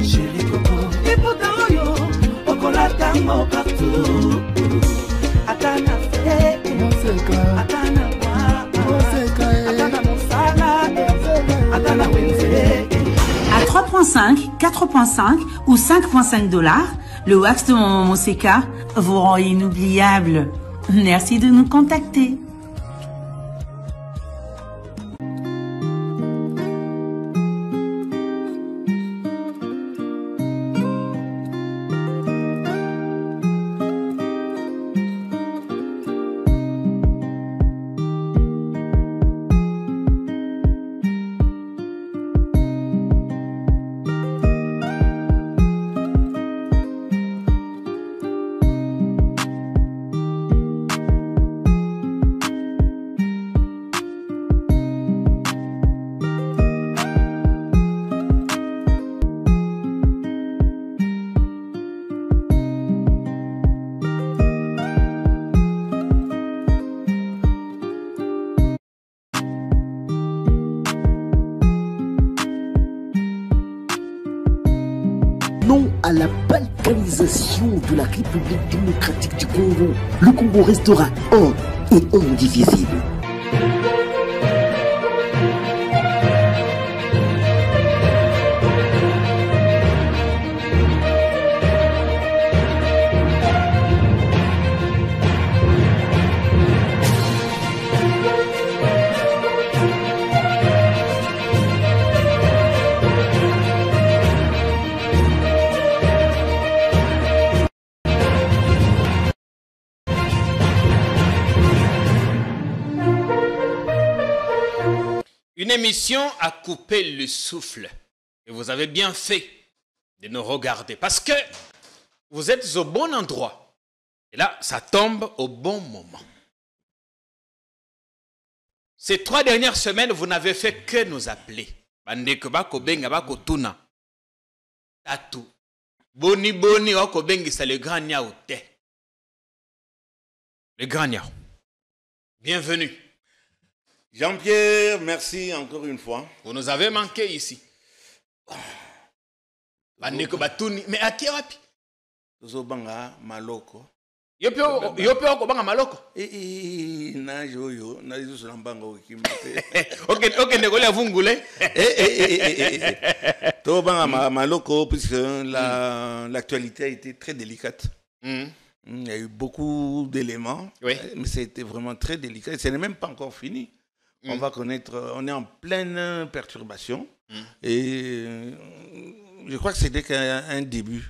Chérie Coco, et pourtant yo, Okola tango partout. Atana fait, Atana moi, Atana monsala, Atana wenze. À 3,5, 4,5 ou 5,5 $, le wax de Maman Moseka vous rend inoubliable. Merci de nous contacter. Non à la balkanisation de la République démocratique du Congo. Le Congo restera un et indivisible. Une émission a coupé le souffle. Et vous avez bien fait de nous regarder. Parce que vous êtes au bon endroit. Et là, ça tombe au bon moment. Ces 3 dernières semaines, vous n'avez fait que nous appeler. Bandeko bako benga bako tuna. Tatu. Boni boni wako bengi c'est le grand niaou te. Le grand niaou. Bienvenue. Jean-Pierre, merci encore une fois. Vous nous avez manqué ici. Bandeko batuni. Mais à qui rapi? Zobanga maloko. Yope oko banga maloko. Na joyo, na izo solambanga okimate. Ok, negole avungule. To banga maloko puisque l'actualité a été très délicate. Il y a eu beaucoup d'éléments, oui. Mais c'était vraiment très délicat. Ce n'est même pas encore fini. On va connaître, on est en pleine perturbation. Et je crois que c'est dès qu'un début.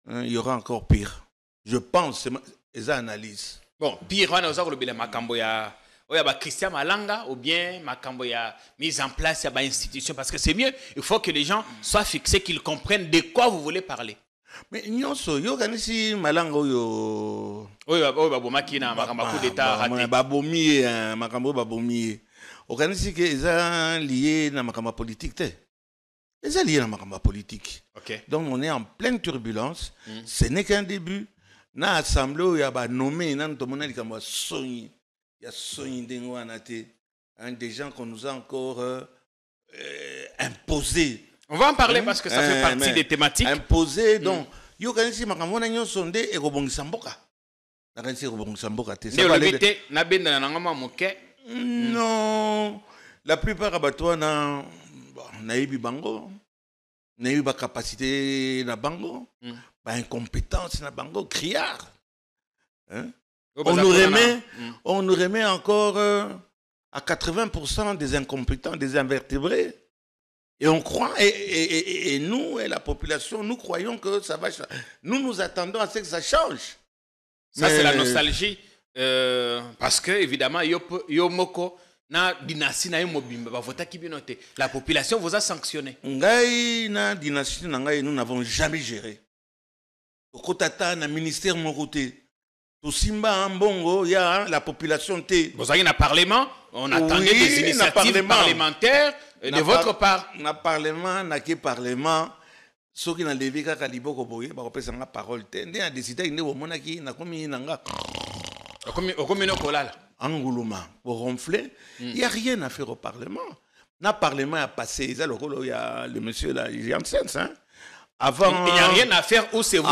Il y aura encore pire. Je pense, c'est les analyses. Bon, pire, on a aussi makambo ya Christian Malanga ou bien makambo ya mise en place ya institution parce que c'est mieux. Il faut que les gens soient fixés, qu'ils comprennent de quoi vous voulez parler. Mais nyonso yo kanisi Malanga yo. Oui, babomaki na makambo coup d'état raté. Babomi makambo babomi. Organisi que ils lié na makambo politique te. Ils sont liés na makambo politique. OK. Donc on est en pleine turbulence. Ce n'est qu'un début. Na assemblée il y a nommé nan to mona likambo sonyi. Il y a sonyi dengo anate. Des gens qu'on nous a encore imposés. On va en parler parce que ça fait partie des thématiques. Imposés donc yo kanisi makambo na nyonso nde ekobongisa mboka. Na kanisi ekobongisa mboka te. Ça va aller na benda na ngama moke. Non, la plupart abattoirs na ibi bango, na ibi ba capacité na bango, ba incompétence na bango, criard. Hein? On nous remet encore à 80% des incompétents, des invertébrés. Et on croit, et nous, et la population, nous croyons que ça va changer. Nous attendons à ce que ça change. Ça, c'est la nostalgie. Parce que, évidemment, Yomoko, na dynastie na mobimba ba vota ki binote. La population vous a sanctionné. Ngai na dynastie na ngai nous n'avons jamais géré. Okotata na ministère mon côté. Tout simba mbongo ya la population te. Vous avez un parlement, on attendait des initiatives parlementaires de votre part. Na parlement na ke parlement ceux qui n'ont levé kaka liboko boye ba kopesa nga parole te. Ndé a décidé ndé omona ki na komi nanga. Okomi no kolala. Angouluma pour ronfler, il n'y a rien à faire au Parlement. Le Parlement a passé, il y a le monsieur là, Janssen, hein. Avant, il n'y a rien à faire ou c'est vous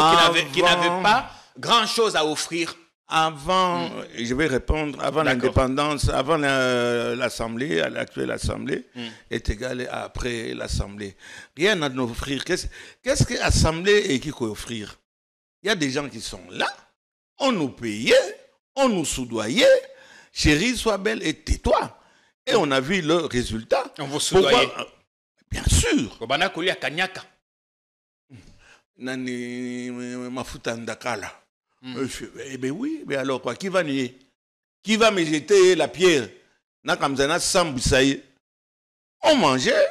qui n'avez pas grand-chose à offrir? Avant, je vais répondre, avant l'indépendance, avant l'Assemblée, l'actuelle Assemblée, est égal à après l'Assemblée. Rien à nous offrir. Qu'est-ce que l'Assemblée et qui peut offrir? Il y a des gens qui sont là, on nous payait, on nous soudoyait, chérie, sois belle et tais-toi. Et on a vu le résultat. On vous soudoyait? Bien sûr. Kobana Koulia Kanyaka. Nani Mafuta Ndakala. Eh bien oui, mais alors quoi? Qui va nier? Qui va me jeter la pierre? Nakamzana Samboussaï. On mangeait,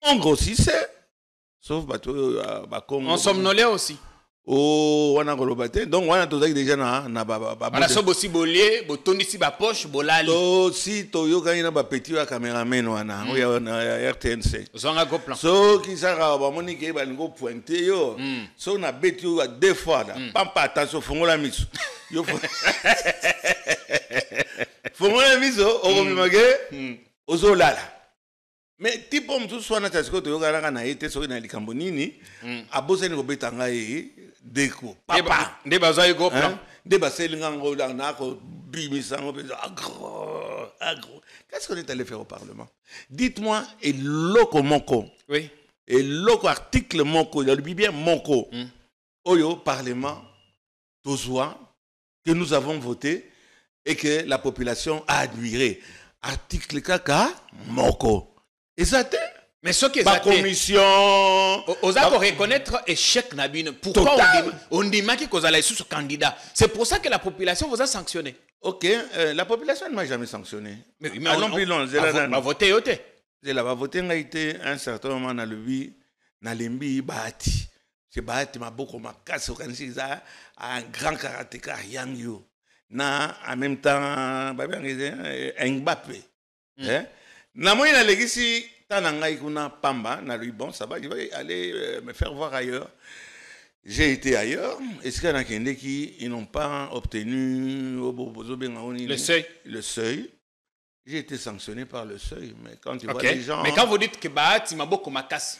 on grossissait. Sauf bateau, on somnolait aussi. Oh, on a relobate. Donc, on a tout déjà na baba. On a aussi bolé, botondi si ba poche, bolali. To si to yo quand il y a ba petit caméraman wana, on a RTNC. Zonga go plan. So qui ça va monique ba ngo pointer yo. So na beti yo deux fois là. Pampa attention fongola miso. Yo fongola miso o mimage ozolala. Mais type om tout soit na tasiko to yo kana na été so na likambo nini abose ni kobeta ngai deko papa nde bazwa go plan nde baselinga ngo na ko bimisa ngo agro. Qu'est-ce qu'on est allé faire au Parlement? Dites-moi, et loko moko. Oui. Et loko article moko, il y a le bien moko. Oyo Parlement tozoa que nous avons voté et que la population a admiré. Article kaka moko. Et ça t'est? Mais ce qui est la commission. Vous avez reconnaître échec Nabine. Pourquoi on dit qu'il vous allez sous ce candidat? C'est pour ça que la population vous a sanctionné. Ok, la population ne m'a jamais sanctionné. Mais on va voter. Elle va voter, a été un certain moment dans le vie, dans l'embi, Bahati. C'est Bahati, ma beaucoup, ma casse, un grand karatéka, Yang Yu. En même temps, Mbappé. Na moi na legisi tanangai kuna pamba na lui bon ça va je vais aller me faire voir ailleurs. J'ai été ailleurs. Est-ce qu'il y en a qui n'ont pas obtenu le seuil? J'ai été sanctionné par le seuil, mais quand tu vois les gens. Mais quand vous dites que Bahati Maboko Makas,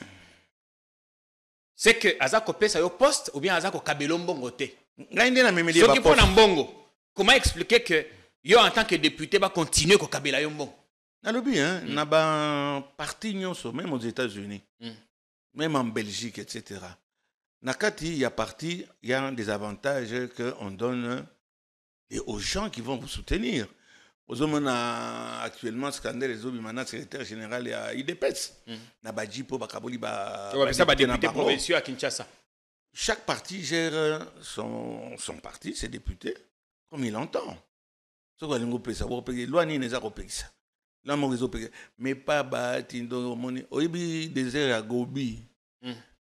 c'est que Azako pesa yo poste ou bien Azako kabelo mbongo te. Ceux qui font un mbongo, comment expliquer que yo en tant que député va continuer ko kabela yo mbongo? Nalobi, hein, n'a parti même aux États-Unis, même en Belgique, etc. Nakati, il y a parti, il y a des avantages qu'on donne aux gens qui vont vous soutenir. Aux hommes, actuellement, scandale les hommes, secrétaire général à IDPS. Nabadjipo, Bakaboli, député provinciaux à Kinshasa. Chaque parti gère son parti, ses députés, comme il entend. Ce qu'on a ça, mais pas Bahati Ndomoni oyibi désert à Gobi.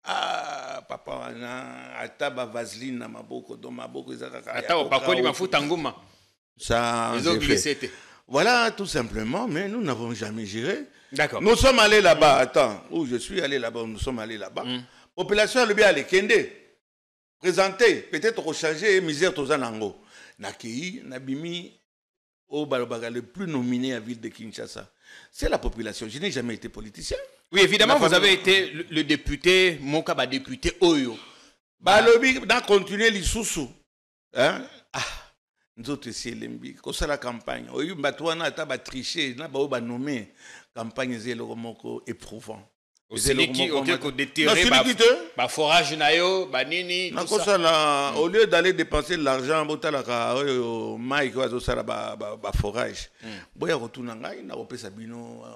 Ah papa na ataba vaseline na maboko do maboko ezaka ata opakoli mafuta nguma ça voilà tout simplement, mais nous n'avons jamais géré. D'accord. Nous sommes allés là-bas, attends, où je suis allé là-bas, nous sommes allés là-bas. Population le bien allé Kende présenter peut-être rechanger misère tozanango nakei nabimi au Balobaga, le plus nominé à ville de Kinshasa. C'est la population. Je n'ai jamais été politicien. Oui, évidemment, vous avez été le député, mon cas, député Oyo. Balobi, dans continuer l'issoussou. Hein? Ah, nous autres, c'est l'embi. Quand c'est la campagne, Oyo, Batouana, t'as triché, n'a pas nommé. Campagne, c'est le remoko éprouvant. C'est qui ont déterré le forage nayo, banini. Au lieu d'aller dépenser de l'argent, forage.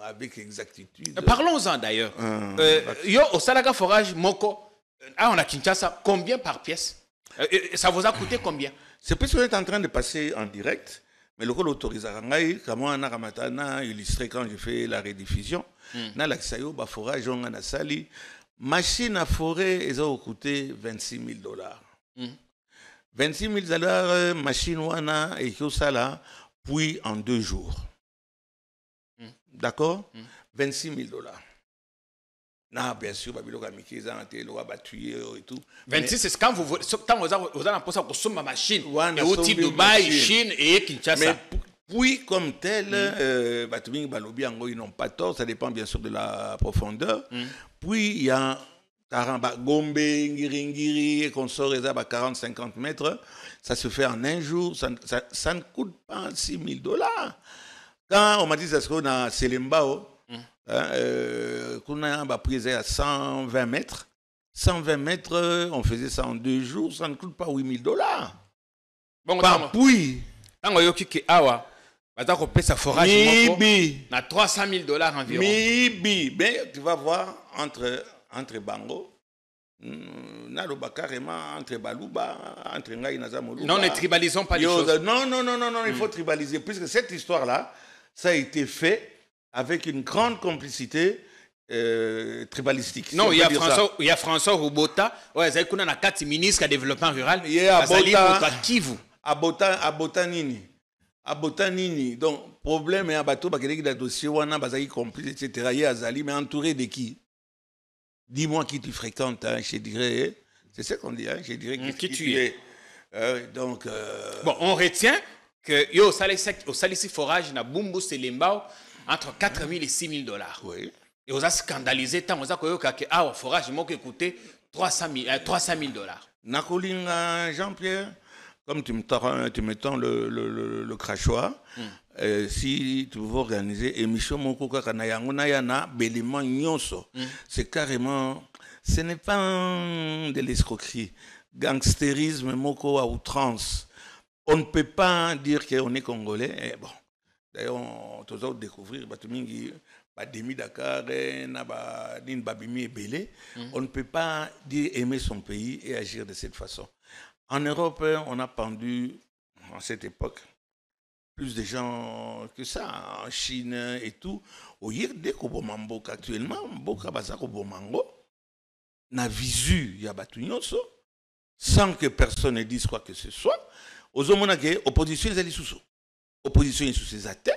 Avec exactitude. Parlons-en d'ailleurs. Yo au Salaga forage moko, on a Kinshasa, combien par pièce? Ça vous a coûté combien? C'est parce qu'on est en train de passer en direct. Mais le rôle autorisé, comme on a illustré quand j'ai fait la rediffusion, na l'axayo ba forage on a sali machine à forer ils ont coûté $26,000. $26,000 machine wana et que ça là puis en 2 jours. D'accord? $26,000. Non, bien sûr, Babylone a mis qu'ils ont été et tout. 26, c'est quand vous avez un poste pour sommer ma machine. Et au type Dubaï, Chine et Kinshasa. Mais puis, comme tel, ils n'ont pas tort, ça dépend bien sûr de la profondeur. Puis, il y a Gombe, Ngiri, et qu'on sort à 40-50 mètres, ça se fait en un jour, ça ne coûte pas $6 000. Quand on m'a dit que ça qu'on a Selembao, qu'on a pris à 120 mètres, 120 mètres, on faisait ça en 2 jours, ça ne coûte pas $8 000. Bon, par puits. Quand on a dit awa, on a fait sa forage à $300 000 environ. Mais tu vas voir entre Bango, carrément entre Balouba, entre Ngaï Nazamoluba. Non, ne tribalisons pas les choses. Non, il faut tribaliser. Puisque cette histoire-là, ça a été fait avec une grande complicité tribalistique. Non, il y a François Roubota, il y a 4 ministres de développement rural. Il y a Abotanini. Donc, problème, il y a bateau, il y a dossier, il y a complice, etc. Il y a Azali, mais entouré de qui? Dis-moi qui tu fréquentes, hein, je dirais. C'est ça qu'on dit, hein, je dirais qui tu es. Donc. Bon, on retient que au Salissi Forage, na Bumbu Selembao, entre 4 000 et $6 000. Oui. Et on a scandalisé tant, on a dit que au forage, il m'a coûté $300 000. Nakolinga Jean-Pierre, comme tu me tends le crachoir, si tu veux organiser émission Moko Kanayanguna Béléman Nyonso, c'est carrément, ce n'est pas de l'escroquerie, gangstérisme Moko à outrance. On ne peut pas dire qu'on est congolais. Et bon, d'ailleurs, on doit découvrir Demi Dakar, Babimi et Belé. On ne peut pas dire aimer son pays et agir de cette façon. En Europe, on a pendu, en cette époque, plus de gens que ça, en Chine et tout. Au Yerde Kobomambo, actuellement, Mboka Bazako Bomango, n'a visu Yabatunyonso, sans que personne ne dise quoi que ce soit. Aux hommes, opposition, ils allaient sous opposition, ils sous ses athées.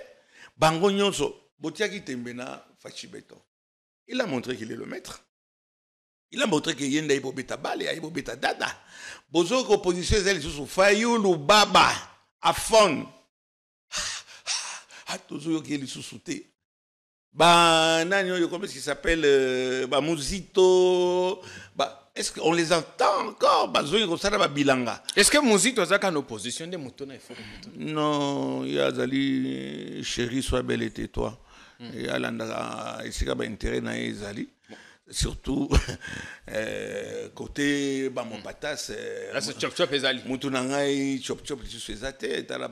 Bango Nyonso, Botiaki Tembena, Fachibeto. Il a montré qu'il est le maître. Il a montré qu'il y a une beta bale et une beta dada. Bozo opposition ils allaient sous Fayoulou Baba, Afon. Toujours qui est sous-souté. Comment est-ce qu'il s'appelle Mouzito. Est-ce qu'on les entend encore? Est-ce que Mouzito a une opposition de Moutona? Non, il y a Zali, chérie, sois belle et tais-toi. Il y a intérêt dans les Zali. Surtout côté mon patas c'est chop chop ezali mutunangai chop chop sur ses athées tala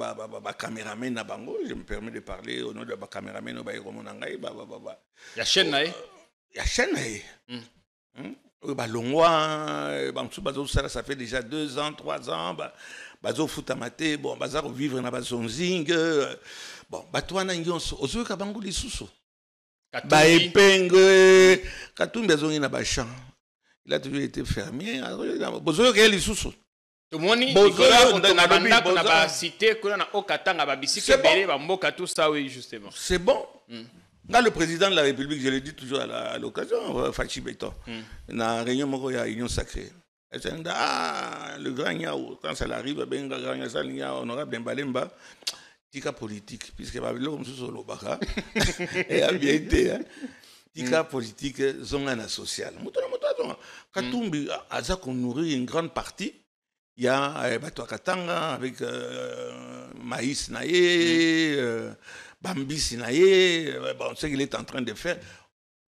caméraman na bango. Je me permets de parler au nom de caméraman au baïro monangai ya chaîne nae longwa ça fait déjà 2 ans 3 ans bazo futamate bon bazar vivre na bazonzing bon batwana nyonso ozoka bango lisusu Baepenge, Katumbi azongi na bachamp. Il a toujours été fermier. Bozoyo kaya lisusu. Tomoni, Nicolas, on a cité qu'on a au Katanga, Babissi, Bélé, Bamboka, tout ça, oui, justement. C'est bon. Là, le président de la République, je le dis toujours à l'occasion, Fachi Beton, dans la réunion, il y a une union sacrée. Le grand Niao, quand ça arrive, ben grand Niao, honorable Mbalemba. Tika politique, puisque Babylone sous le baka, et a bien été, tika politique, zongana social. Katumbi, Aza qu'on nourrit une grande partie, il y a Bato Katanga avec Maïs Naye, Bambi Naye, bon, ce qu'il est en train de faire.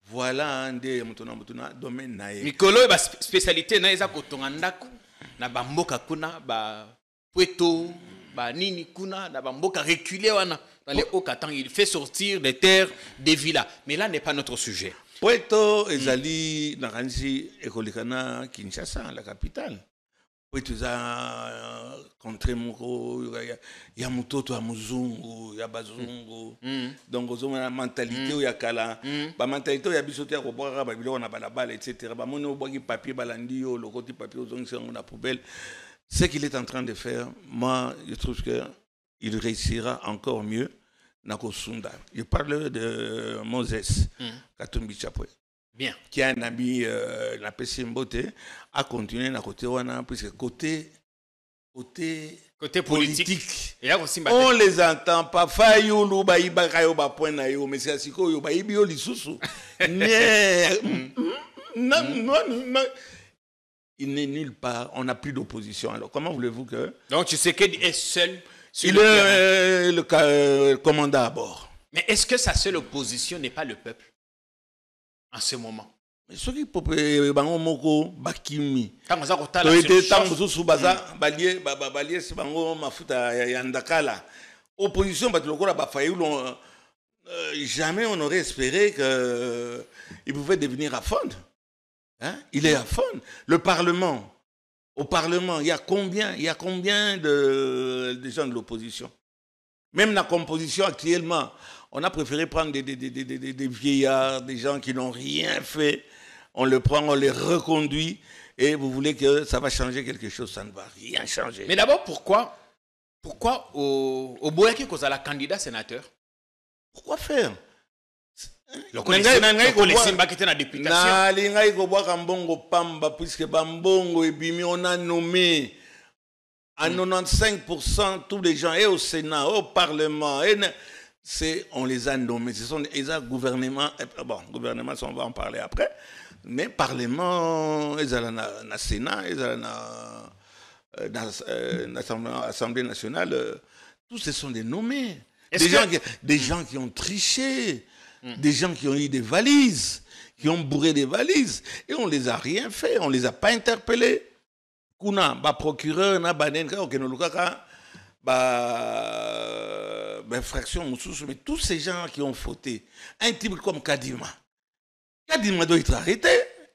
Voilà un des domaines Naye. Mikolo, spécialité Naye, ça Kotongandako, na Bamboka Kuna, Pueto. Nini Kuna, Nabamboka reculé dans les hauts Katang. Il fait sortir des terres des villas. Mais là n'est pas notre sujet. Puerto Ezali, Naransi, Ekolikana, Kinshasa, la capitale. Puerto a contre Moko, il y a Mutoto à Muzungu, il y a Bazungu. Donc, on a la mentalité où il y a Kala. La mentalité où il y a Bissoté à Robora, on a Balabal, etc. On a papier Balandio, le côté papier aux ongles, on a poubelle. Ce qu'il est en train de faire, moi, je trouve qu'il réussira encore mieux. Nakosunda. Je parle de Moses Katumbi Chapwe. Bien. Qui a un ami, la PC Mbote, a continué à côté wana, puisque côté politique. Et là, aussi, on les entend pas. Fayoulou, baïba, kayo, ba point na yo, mais c'est asiko yo, baïbi yo lisusu. non. Il n'est nulle part. On n'a plus d'opposition. Alors, comment voulez-vous que... Donc, Tshisekedi est seul sur Il le est le commandant à bord. Mais est-ce que sa seule opposition n'est pas le peuple en ce moment? Mais ce qui peut bango moko bakimi. Quand on a to été tant sous baza balier c'est bango mafuta yandakala. Opposition bat lokola ba fayulu jamais on aurait espéré que il pouvait devenir à fond. Hein? Il est à fond. Le Parlement. Au Parlement, il y a combien de gens de l'opposition? Même la composition actuellement, on a préféré prendre des vieillards, des gens qui n'ont rien fait. On le prend, on les reconduit. Et vous voulez que ça va changer quelque chose, ça ne va rien changer. Mais d'abord, pourquoi au Boyaki qu'on a la candidat sénateur? Pourquoi faire? Le Simba qui était dans la députation. On a nommé à 95% tous les gens, et au Sénat, au Parlement, on les a nommés. Ce sont les gouvernements, bon, gouvernement, on va en parler après, mais Parlement, ils ont le Sénat, ils ont l'Assemblée nationale, tous ce sont des nommés. Des gens qui ont triché, des gens qui ont eu des valises, qui ont bourré des valises, et on ne les a rien fait, on ne les a pas interpellés. Kuna, procureur, infraction, mais tous ces gens qui ont fauté, un type comme Kadima doit être arrêté,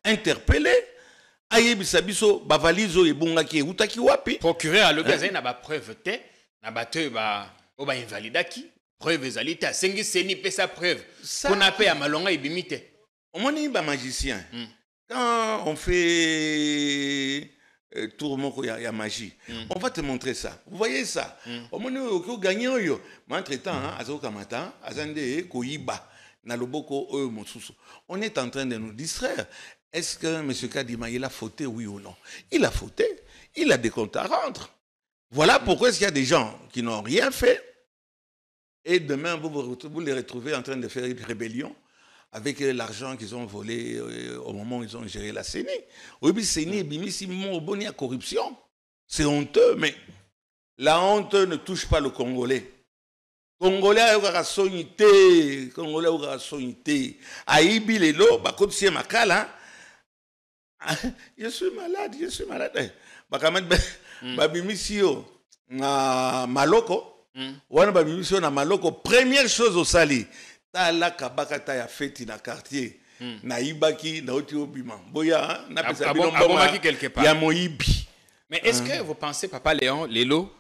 interpellé. Procureur à l'occasion n'a pas preuve n'a pas invalidaki preuve ezalite a sengi seni pesa preuve qu'on a payé à malonga ibimite. On est magicien. Quand on fait tour moko ya magie, on va te montrer ça. Vous voyez ça? Au moment où gagner yo, mais entre-temps azo kamata, azande koyiba na loboko mosusu. On est en train de nous distraire. Est-ce que M. Kadima il a fauté, oui ou non? Il a fauté. Il a des comptes à rendre. Voilà pourquoi il y a des gens qui n'ont rien fait. Et demain, vous les retrouvez en train de faire une rébellion avec l'argent qu'ils ont volé au moment où ils ont géré la CENI. Oui, mais CENI, Bimisi, il y a corruption. C'est honteux, mais la honte ne touche pas le Congolais. Congolais a sonité. Congolais a sonité. Aïbi lelo, bakotiye makala. Je suis malade. Babimisi yo na maloko. Wana babimisi yo na maloko. Première chose au sali. Tala kabakata ya feti na quartier. Na ibaki na oti obima. Boya na pesa bilomba quelque part. Ya moibi. Mais est-ce que vous pensez, Papa Léon, Lelo,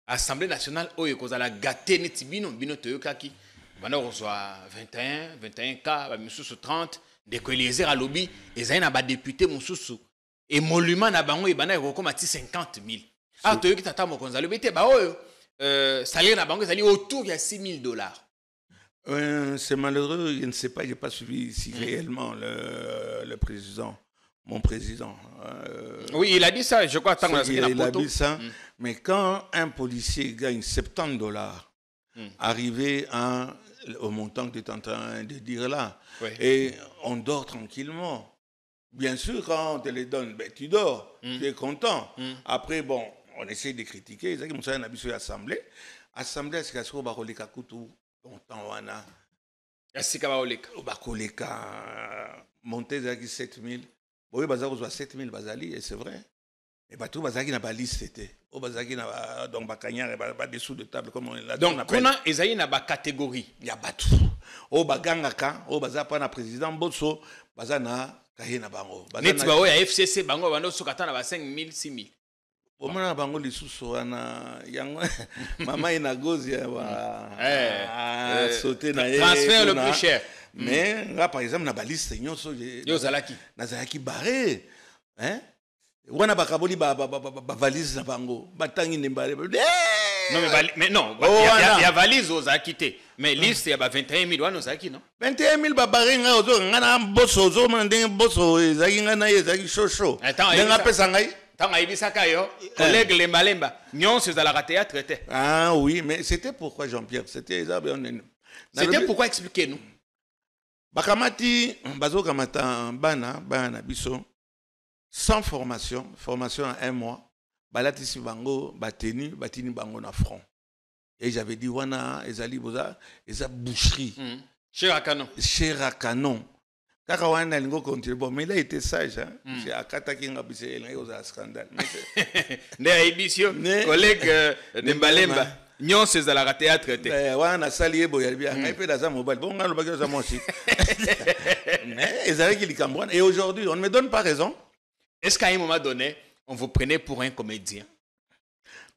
Assemblée nationale, oye kozala gâté neti bino toyokaki. Bana reçoit 21 cas, misusu 30, de Eliezer à lobby, et zaina ba député mususu. Et monument na bango ibana ekokoma 50 000. Ah toyoki tata mokonza le bete ba oyo salaire na bango ezali autour de $6,000. C'est malheureux, je ne sais pas, je n'ai pas suivi si réellement le président, mon président. Oui, il a dit ça, je crois. Il a dit ça, mais quand un policier gagne $70, arrivé au montant que tu es en train de dire là, et on dort tranquillement. Bien sûr, quand on te les donne, ben, tu dors, tu es content. Après, bon, on essaie de critiquer. C'est comme ça qu'on a vu l'Assemblée. L'Assemblée, c'est qu'il y a des couteaux. Monter 7 000. Oui, bazar 7 000 bazali, et c'est vrai. Et bateau bazaki n'a pas liste c'était. Au bazaki n'a donc bakanyar pas dessous de table comme on l'a dit. Donc on a esayi na ba catégorie. Il y a bateau. Au bagangaka, au bazar pas na président Botso, bazar na kaye na bango. Neti ba oya FCC bango bando sokata na ba 5 000 6 000. Au moment bango lisusu wana yango mama ina gozi ba sauter na transfert le plus cher. Mais là par exemple na ba liste nyonso yo zalaki. Na zalaki barré. Hein? Wana bakaboli ba valise na bango batangi nembale. Non mais non, il y a valise aux acquittés. Mais liste il y a 21 000 wana zaki non? 21 000 babarenga ozo ngana bosso zo mandenge bosso ezaki ngana ezaki chocho. Nga pesa ngai. Tanga ibisaka yo collègue lemba nyonso za la théâtre était. Ah oui, mais c'était pourquoi Jean-Pierre, c'était pourquoi expliquez-nous. Bakamati, bazo kamata bana biso, sans formation en 1 mois, balatisi bango, batini bango na front. Et j'avais dit, wana, ezali boza, eza boucherie. Cher à canon. Cher à canon. Kaka wana lingo continue. Bon, mais il a été sage, hein. C'est Akata qui a bise, il a un scandale. Né édition, collègue de Mbalemba. Nyon c'est à la théâtre. Wana salié boya bien. Il peut dans un mobile. Bon, on a le bagage à moi aussi. Mais ils avaient qu'il cambouane. Et aujourd'hui, on ne me donne pas raison. Est-ce qu'à un moment donné, on vous prenait pour un comédien?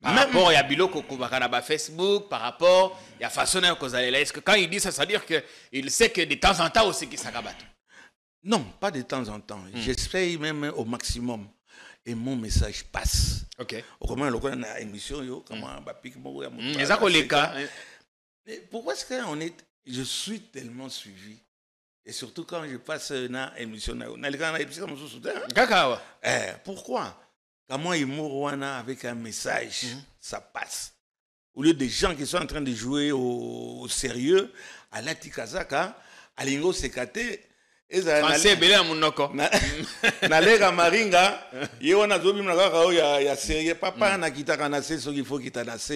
Par rapport à Biloko Koubakanaba Facebook, par rapport à la façon dont vous allez là, est-ce que quand il dit ça, ça veut dire qu'il sait que de temps en temps aussi qu'il s'agabatte? Non, pas de temps en temps. J'essaye même au maximum. Et mon message passe. Ok. Comment on a une émission, comment on pique mon. Et ça, les cas. Pourquoi est-ce qu'on est. Je suis tellement suivi. Et surtout quand je passe dans l'émission. Pourquoi? Comment il mourra avec un message, ça passe. Au lieu des gens qui sont en train de jouer au sérieux, à la Tikazaka, à l'Ingo Sekate, Français, belé à mon noko. Nalega Maringa, yona zobi mnaka ya sérieux. Papa na kita kanase, ce qu'il faut qu'il t'anasse.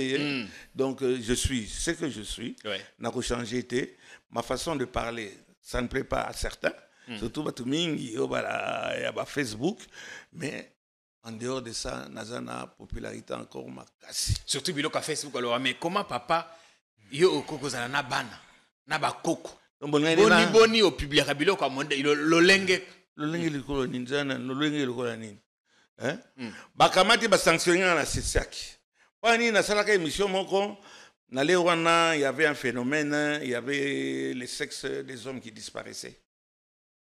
Donc je suis ce que je suis. N'a pas changé été. Ma façon de parler, ça ne plaît pas à certains. Surtout Batumingi, Facebook, mais en dehors de ça, Nazana popularité encore ma casse. Surtout Biloko Facebook alors, mais comment papa yo okoko zana na bana na ba koko. Boni au public Biloko monde lolenge likolo ninzana lolenge likolo nini. Hein? Bakamati ba sanctionner na sesaki. Pani na salaka émission moko na le wana il y avait un phénomène, il y avait le sexe des hommes qui disparaissaient.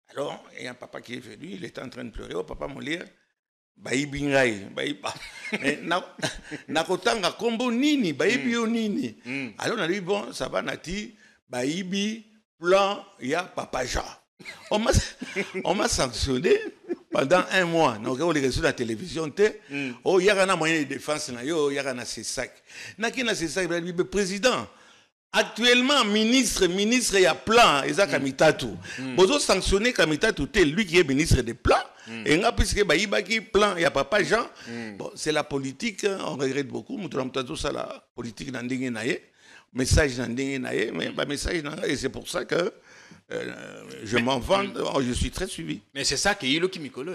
Alors, il y a un papa qui est venu, il était en train de pleurer, oh papa Molière. Baibi ngai baiba nakotanga kombo nini baibi yo nini alors on a dit bon ça va nati baibi plan ya papa Jean on m'a sanctionné pendant 1 mois donc on les reçu la télévision oh yaka na moyen de défense na yo yaka na c'est sac na c'est sac le président actuellement ministre il y a plan eza kamitatu bozo sanctionner kamitatu lui qui est ministre des plans. Et là, puisque Baïbaki plan, il y a papa Jean. Bon, c'est la politique, on regrette beaucoup. Nous avons ça la politique dans le naye, message dans le naye, mais pas message dans et c'est pour ça que je m'en vante, je suis très suivi. Mais c'est ça qui est le qui m'icolo.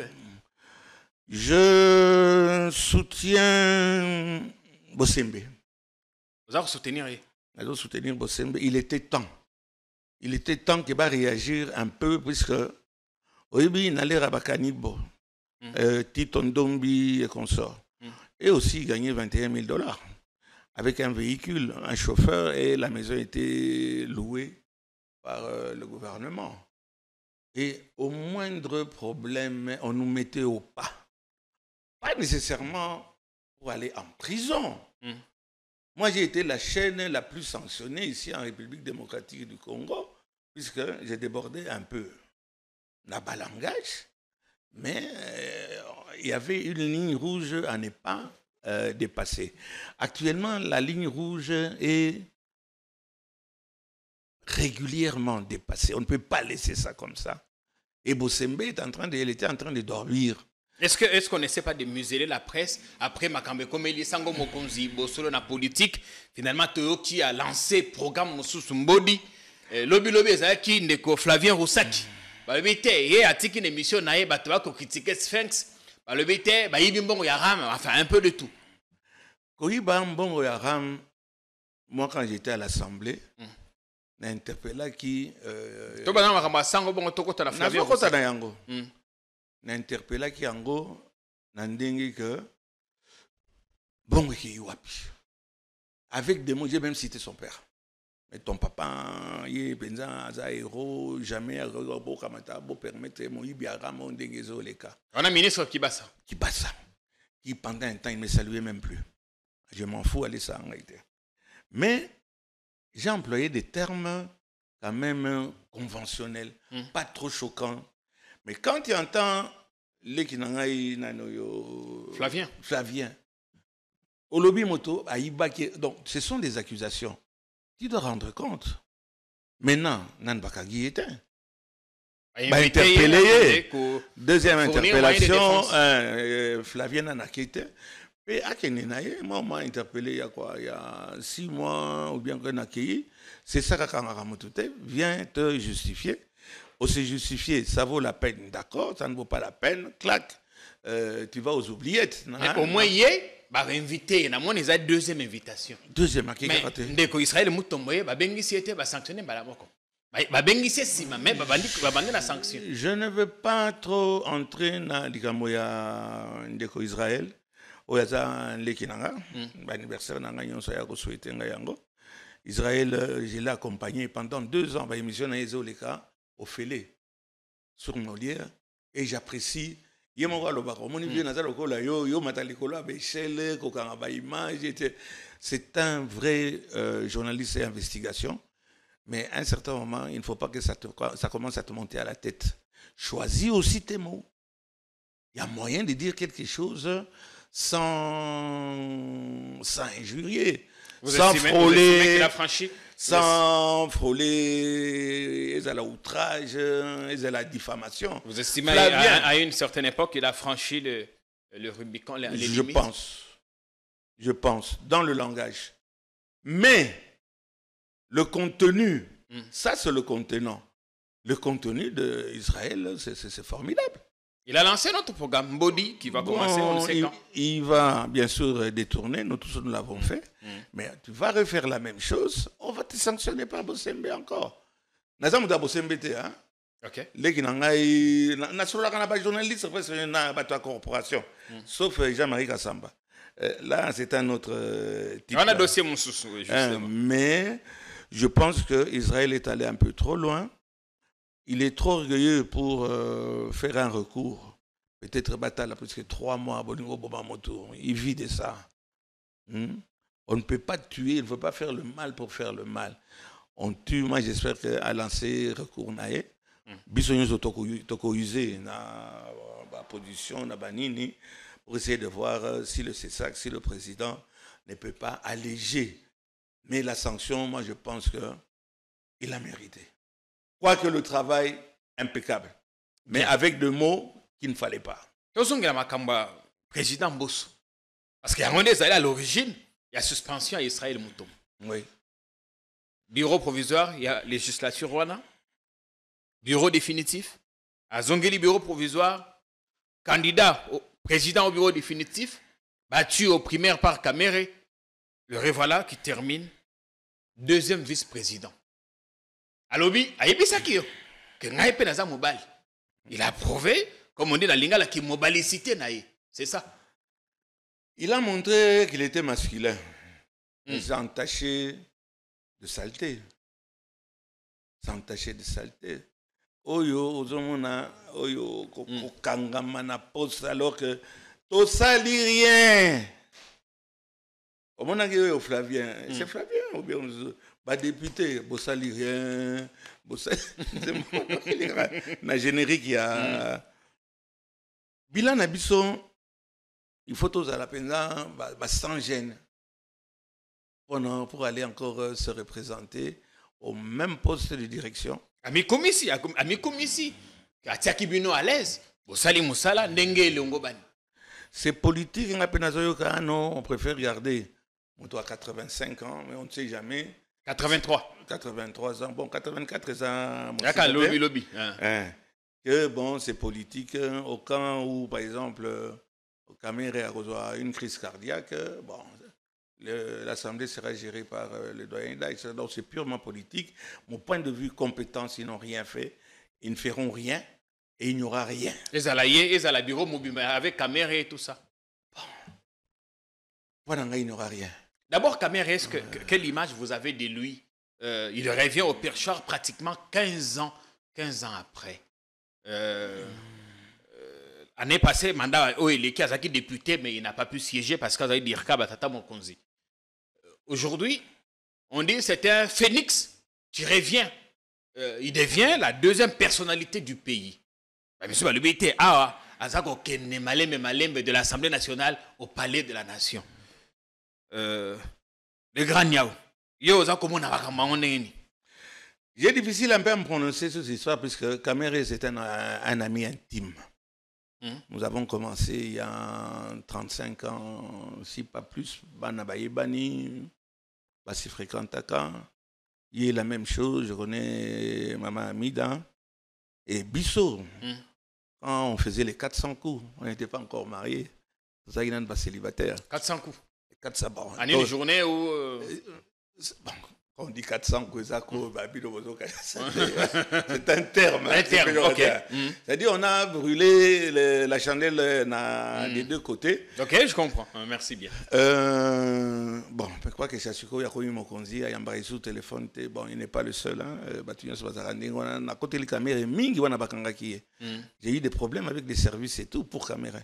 Je soutiens Bossembe. Vous allez soutenir? Nous allons soutenir Bossembe. Il était temps qu'il va réagir un peu, puisque oui, n'allait Rabakanibo, Tito Ndombi et consorts. Et aussi gagner $21 000 avec un véhicule, un chauffeur, et la maison était louée par le gouvernement. Et au moindre problème, on nous mettait au pas. Pas nécessairement pour aller en prison. Moi, j'ai été la chaîne la plus sanctionnée ici en République démocratique du Congo, puisque j'ai débordé un peu. N'a pas langage, mais il y avait une ligne rouge à ne pas dépasser. Actuellement, la ligne rouge est régulièrement dépassée. On ne peut pas laisser ça comme ça. Et Bossembe était en train de dormir. Est-ce qu'on n'essaie pas de museler la presse après Makambe comme il Sango Mokonzi Bosolo na politique finalement Théo qui a lancé le programme Moussousoumbodi Lobi Ezaki Ndeko Flavien Roussaki. Le BT, il y a une émission, il y a critiquer Sphinx. Le BT, il y a un yaram, enfin un peu de tout. Moi, quand j'étais à l'Assemblée, j'ai interpellé qui. J'ai interpellé qui Ango, Nandingi que. Bon, avec des mots, j'ai même cité son père. Mais ton papa, il est un héros, jamais à permettre mon Ibiaram, mon déguiso les cas. On a un ministre qui bat ça. Qui pendant un temps, il ne me saluait même plus. Je m'en fous, aller ça en réalité. Mais j'ai employé des termes quand même conventionnels, pas trop choquants. Mais quand tu entends les Kinangaï Flavien, Olobi Moto, donc ce sont des accusations. Tu dois rendre compte. Maintenant, Nan Bakagi est un. interpellé. Deuxième fournir moyen de interpellation, défense. Flavien Anakete. Et à Kenenaye, moi, on m'a interpellé il y a quoi? Il y a 6 mois ou bien qu'on a accueilli. C'est ça qu'Akangaramoutouté vient te justifier. Ou se justifier, ça vaut la peine, d'accord, ça ne vaut pas la peine, clac, tu vas aux oubliettes. Mais au moins, hier, bah invité, na moi, ils deuxième invitation. Deuxième, à qui mais ndeko Israël Moutomboye, bah bengisi était bah sanctionné bah la moko. Bah bengisi si ma mais bah bandi la sanction. Je ne veux pas trop entrer dans l'Ikamoya ndeko Israël. Oyaza lekinanga, l'anniversaire nanga nyonso ya ko souhaiter ngayango. Israël, je l'ai accompagné pendant 2 ans, bah émission na Ezoleka au Félé sur Molière et j'apprécie. Yemo lo bako moni bien nazalo ko la yo matalikolo abechele ko kanga ba image. C'est un vrai journaliste et investigation. Mais à un certain moment, il ne faut pas que ça commence à te monter à la tête. Choisis aussi tes mots. Il y a moyen de dire quelque chose sans injurier, sans frôler, sans frôler l'outrage, la diffamation. Vous estimez à une certaine époque qu'il a franchi le Rubicon, les limites? Je pense, dans le langage. Mais le contenu, ça c'est le contenant. Le contenu d'Israël, c'est formidable. Il a lancé notre programme Body qui va commencer, on ne sait quand. Il va bien sûr détourner, nous tous nous l'avons fait. Mais tu vas refaire la même chose, on va te sanctionner par Bossembe encore. Nazam da Bossembe hein. OK. Les nangai na solo kana ba journaliste presque na ba ta corporation. Sauf Jean-Marie Kassamba. Là, c'est un autre type. On a dossier mon sous justement. Mais je pense que Israël est allé un peu trop loin. Il est trop orgueilleux pour faire un recours. Peut-être bataille là presque 3 mois à Bolingo Bobamoto. Il vit de ça. On ne peut pas tuer, il ne faut pas faire le mal pour faire le mal. On tue, moi j'espère qu'à lancer recours naé. Bisogno toko usé na position na banini pour essayer de voir si le CESAC, si le président ne peut pas alléger. Mais la sanction, moi je pense qu'il a mérité. Quoique le travail impeccable, mais avec des mots qu'il ne fallait pas. Président Bosso. Parce qu'il y a un des à l'origine, il y a suspension à Israël Mouton. Oui. Bureau provisoire, il y a législature Rwanda. Bureau définitif. À Zongeli, bureau provisoire. Candidat au président au bureau définitif. Battu au primaire par Kamere. Le revoilà qui termine. Deuxième vice-président. Alobi, il a prouvé, comme on dit dans Lingala, qu'il mobilicité. C'est ça. Il a montré qu'il était masculin. Il s'est entaché de saleté. S'entacher de saleté. Oyo, ozomona, oyo, kokangamana poste alors que tout ça lit rien. Comment on a dit Flavien? C'est Flavien ou bien bah député, bossa lit rien. Na générique il y a bilan Abisson. Il faut tous à la peine sans gêne pour aller encore se représenter au même poste de direction. Ami commissi, Katiaki Bino à l'aise, Bossali Moussala, Ndenge Longobani. C'est politique, on préfère garder. On doit 85 ans, mais on ne sait jamais. 83. 83 ans, bon, 84 ans. Lobby. Que bon, c'est politique. Au camp où, par exemple, au Cameroun a reçu une crise cardiaque, bon, l'Assemblée sera gérée par le doyen d'Aix. Donc c'est purement politique. Mon point de vue, compétence, ils n'ont rien fait. Ils ne feront rien et il n'y aura rien. Ils à la bureau mobile avec Cameroun et tout ça. Bon. Voilà, il n'y aura rien. D'abord, Cameroun, quelle image vous avez de lui? Il revient au perchoir pratiquement 15 ans après. Année passée, mandat il est député, mais il n'a pas pu siéger parce qu'il a dit Batata Mokonzi. Aujourd'hui, on dit que c'était un phénix qui revient. Il devient la deuxième personnalité du pays. Monsieur Balubité, de l'Assemblée nationale au palais de la nation. Le grand Niao. J'ai difficile un peu à me prononcer sur cette histoire puisque Kamere c'est un ami intime. Nous avons commencé il y a 35 ans, si pas plus, Banabaye Bani, Bassi Fréquentaka. Il est la même chose, je connais Maman Amida et Bissot. Quand on faisait les 400 coups, on n'était pas encore mariés. C'est ça qu'il y a pas célibataire. 400 coups. 400 bon. En une journée ou. Bon, quand on dit 400 coups, c'est un terme. Un terme, ok. C'est-à-dire on a brûlé la chandelle des deux côtés. Ok, je comprends. Merci bien. Bon, je crois que Chachiko Yakomi Mokonzi a yambari sous téléphone. Bon, il n'est pas le seul. J'ai eu des problèmes avec les services et tout pour caméra.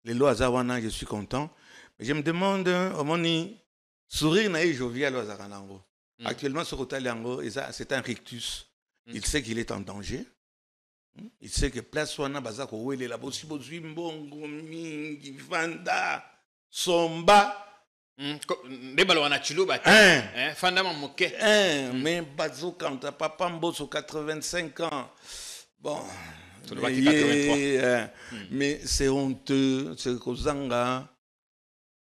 Les lois Zawana, je suis content. Mais je me demande, Omoni, sourire naïf jovial au Zaranango. Actuellement, sur Otaliango, c'est un rictus. Il sait qu'il est en danger. Il sait que place Wana Bazako, où il est là-bas, Mbongo, Mingi, Vanda, Somba. Des ballons à Chilouba. Fanda Moké. Mais Bazo, quand t'as papa Mboso, 85 ans. Bon. Mais c'est honteux, c'est Kozanga.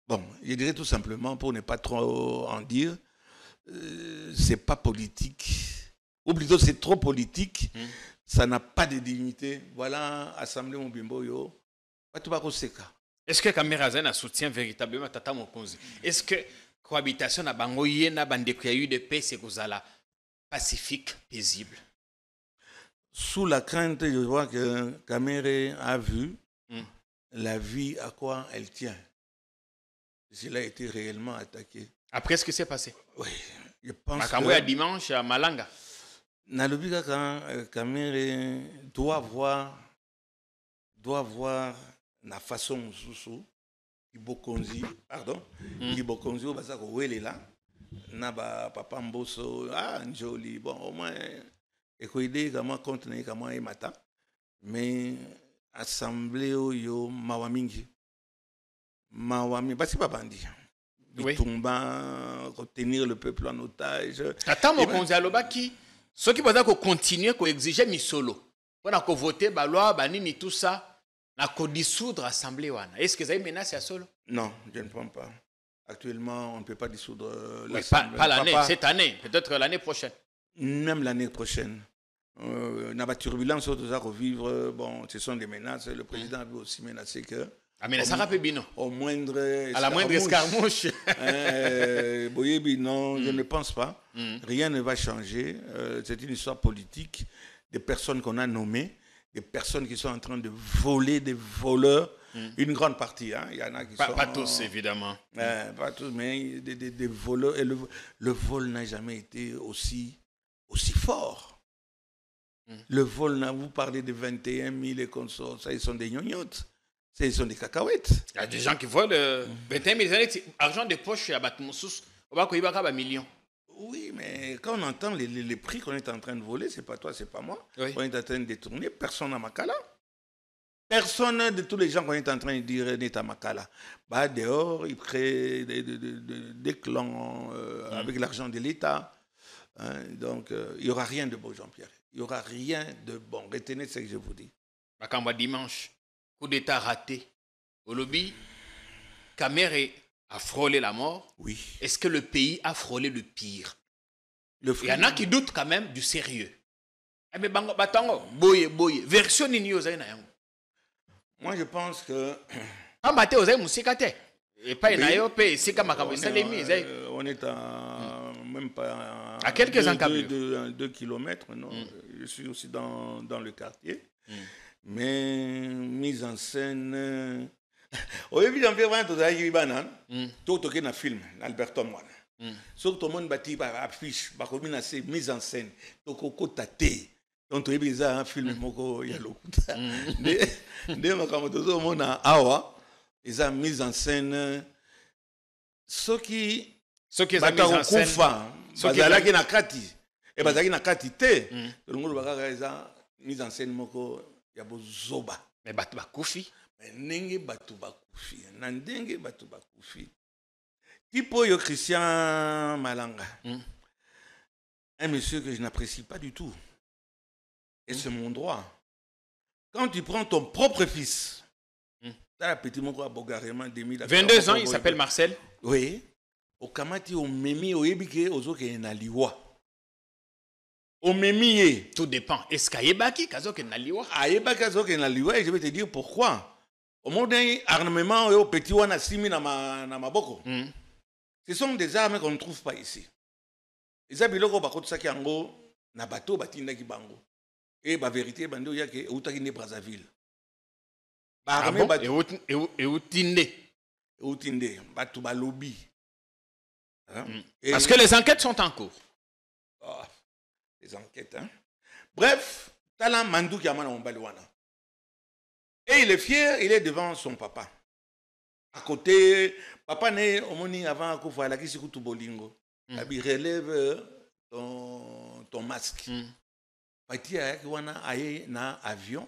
Bon, je dirais tout simplement, pour ne pas trop en dire, c'est pas politique. Ou plutôt, c'est trop politique. Ça n'a pas de dignité. Voilà, Assemblée Mobimboyo. Est-ce que Kamera soutient véritablement Tata Mokonzi? Est-ce que cohabitation na bangoye na bandekuyayu de paix c'est kozala pacifique, paisible? Sous la crainte, je vois que Kamere a vu la vie à quoi elle tient. S'il a été réellement attaqué. Après ce qui s'est passé? Oui, je pense que... dimanche à Malanga. Nalobika quand Kamere doit voir la façon sous Ibokonzi, pardon, Ibokonzi au bazar où elle est là. Naba papa Mboso, joli, bon au moins écoidé comment contenir comment et matin. Mais assemblée yo mawamingi. Mawami, parce que pas bandit. Oui. Tomba, retenir le peuple en otage. Tata Mokonzi Alobaki, ceux qui peuvent continuer à exiger Misolo, on a voté la loi, banini tout ça, on a dissoudre l'Assemblée. Est-ce que vous avez menacé à solo? Non, je ne pense pas. Actuellement, on ne peut pas dissoudre l'Assemblée. Pas l'année, cette année, peut-être l'année prochaine. Même l'année prochaine. On a la turbulence, on doit revivre. Bon, ce sont des menaces. Le président avait aussi menacé que. Mais ça rappelle Bino. Au moindre. À la moindre escarmouche. Non, je ne pense pas. Rien ne va changer. C'est une histoire politique. Des personnes qu'on a nommées, des personnes qui sont en train de voler, des voleurs. Une grande partie. Hein. Il y en a qui sont. Pas tous, évidemment. Pas tous, mais des voleurs. Et le vol n'a jamais été aussi fort. Le vol, vous parlez de 21 000 et consorts. Ça, ils sont des gnognottes. Ils sont des cacahuètes. Il y a des gens qui volent 21 000 argent de poche à Batmoussous. On va qu'il y ait millions. Oui, mais quand on entend les prix qu'on est en train de voler, c'est pas toi, c'est pas moi. Oui. On est en train de détourner. Personne à Makala. Personne de tous les gens qu'on est en train de dire n'est à Makala. Bah, dehors, ils créent des clans avec l'argent de l'État. Hein, donc, il n'y aura rien de beau, Jean-Pierre. Il n'y aura rien de bon. Retenez ce que je vous dis. Quand on va dimanche. Coup d'État raté. Au lobby, Kamere a frôlé la mort. Oui. Est-ce que le pays a frôlé le pire? Il y en a qui doutent quand même du sérieux. Mais batango, boye. Version nini ozaï na yango. Moi, je pense que. Ambate ozaï musikate. Et pas inayo pe sika makambo salemi. On est à même pas à quelques encablures. 2 kilomètres, non. Je suis aussi dans le quartier. Mais mise en scène. Au début, j'en fais vraiment tout ça. Il y a un film, Alberto Moine. Surtout, tout le monde bâtit par affiche, par mise en scène. Donc, au côté thé. Donc, il y a un film, il y a le Dès il y a mise en scène. Ceux qui. Ceux qui ont mis en scène. Ceux qui ont na kati. Et bazaki na kati te. Le monde baka mise en scène moko. Ya bozoba. Mais batu bakufi. Mais nenge batu bakufi. Nandenge batu bakufi. Tipo yo Christian Malanga. un monsieur que je n'apprécie pas du tout. Et c'est mon droit. Quand tu prends ton propre fils, t'as la petite mon quoi, 22 ans, il s'appelle Marcel. Oui. Au Kamati, au Memi, au Ebike, au Zoke, na Liwa. Au Memi, tout dépend. Est-ce qu'il y a Baki, Kazoke na Liwa? Ah, Ebake, Kazoke na Liwa, et je vais te dire pourquoi. Au monde d'un armement, au petit wana simi na maboko. Ce sont des armes qu'on ne trouve pas ici. Les abiloko bakot saki ango na bateau batinda ki bango. Et la vérité, bando yake outaki Brazzaville. Ah bon? Et outinde. Outinde, batu ba lobby. Parce que les enquêtes sont en cours. Oh, les enquêtes, hein. Bref, Talan Mandou qui a mana Mbaliwana. Et il est fier, il est devant son papa. À côté, papa né au moni avant Koufa, la qui s'écoute bolingo. Il relève ton masque. Pati a wana aye na avion.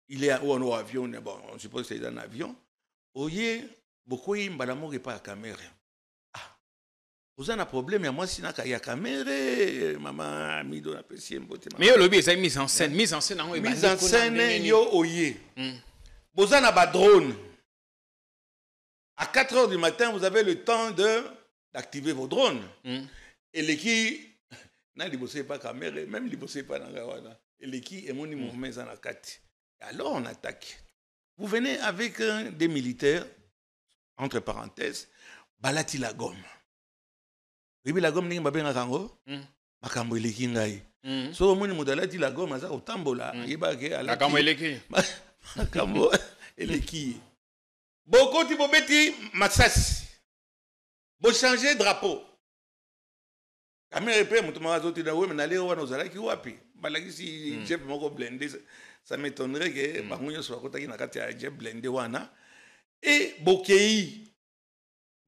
Il est en avion, bon, on suppose que c'est un avion. Oye, beaucoup y mbalamo pas à caméra. Vous avez un problème, mais moi, si il y a caméra, maman, amido, apprécié, mais le lobby est mise en scène. Mise en scène, mise en scène, yo, oye. Vous avez un drone. À 4 h du matin, vous avez le temps d'activer vos drones. Et l'équipe, non, il ne bosse pas caméra, même il ne bosse pas dans la gawana. Et l'équipe est mon mouvement dans la carte. Alors, on attaque. Vous venez avec des militaires, entre parenthèses, balati la gomme. Ribi la gomme ningi babenga kango makambo eleki ngai so omoni modalati la gomme aza kotambola yeba ke ala makambo eleki makambo eleki bokoti bobeti masasi bo changer drapeau kamera pe mutu mazoti na we menale wana ozalaki wapi balakisi Jeep moko blindé ça m'étonnerait que bangunyo soit kotaki na kati ya Jeep blindé wana et bokei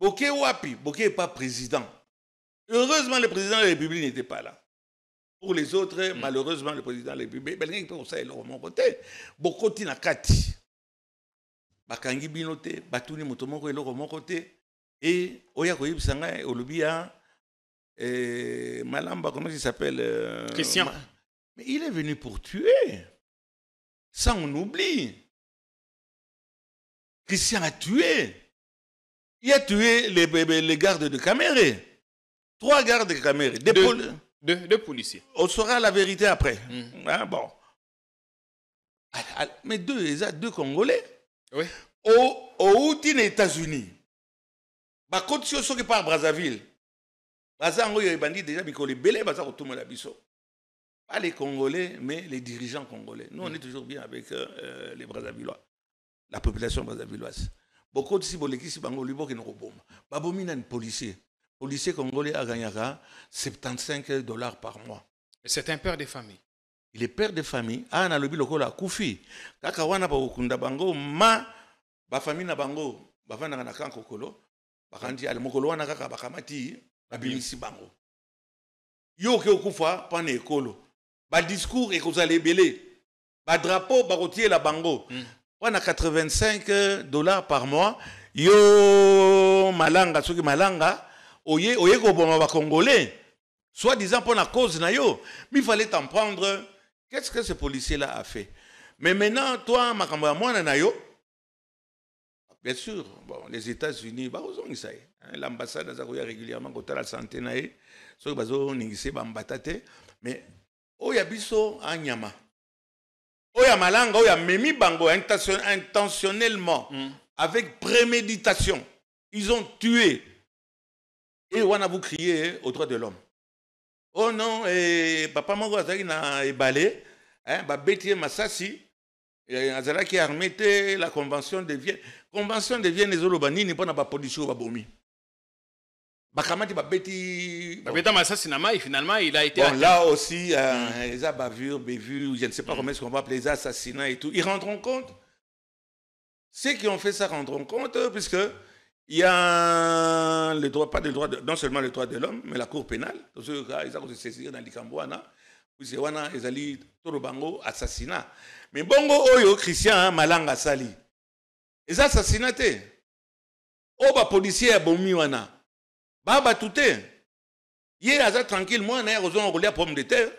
wapi bokei pas président. Heureusement, le président de la République n'était pas là. Pour les autres, malheureusement, le président de la République, il peut aussi aller de mon côté. Beaucoup de nakati. Bakangi binote, batuni motomoko et de mon côté. Et oya koyib sanga olubia Malamba, comment il s'appelle Christian. Mais il est venu pour tuer. Ça, on oublie. Christian a tué. Il a tué les gardes de caméra. 3 gardes de caméra. Deux policiers. On saura la vérité après. Ah, bon. Mais deux Congolais. Oui. Au États-Unis. Bah, quand tu es par Brazzaville. Bazango y bandit déjà Mikole Belé, bazar tout la biso. Pas les Congolais, mais les dirigeants congolais. Nous, on est toujours bien avec les Brazzavillois. La population brazzavilloise. Beaucoup de Siboleki, Sibango, Libo, qui nous rebombe. Babomina, un policier. Policier congolais a gagné $75 par mois. C'est un père de famille. Il est père de famille. Ah, na lobi lokola kufi. Kaka wana ba okunda bango ma ba famille na bango ba vanda na kanko kolo. Ba kandi al mokolo wana kaka ba kamati ba bimisi bango. Yo ke okufa pa na ekolo. Ba discours et kozale belé. Ba drapeau ba rotier la bango. Wana $85 par mois. Yo malanga soki malanga oye ko boma ba congolais. Soit disant pour la cause na yo, mais il fallait t'en prendre. Qu'est-ce que ce policier-là a fait? Mais maintenant, toi, Makamba Mwana na yo, bien sûr, bon, les États-Unis, bah, l'ambassade a régulièrement côté la santé na ye, so bazo ningise bambatate, mais oya biso anyama. Oya malanga, oya memi bango intentionnellement, avec préméditation. Ils ont tué. Et on a vous crié aux droits de l'homme. Oh non, papa Mongo Azaki na ebalé, Bétier Massassi, Azara qui a remis la convention de Vienne. Convention de Vienne, les Olobani, n'est pas dans la police au Babomi. Bakamati Babeti. Babeta Massassi Nama, finalement, il a été. Bon, là aussi, les bavures, bévues, je ne sais pas comment est-ce qu'on va appeler les assassinats et tout. Ils rendront compte. Ceux qui ont fait ça rendront compte, puisque. Il y a le droit, pas de droit, non seulement le droit de l'homme, mais la cour pénale. Dans ce cas, ils ont saisir dans l'Ikambouana, puis ils ont Torobango assassinat. Mais bongo oyo Christian Malanga Sali. Ils ont assassinaté. Oba policier à Bomiwana. Baba touté. Il est hasard tranquille, moi, on roulé à pomme de terre.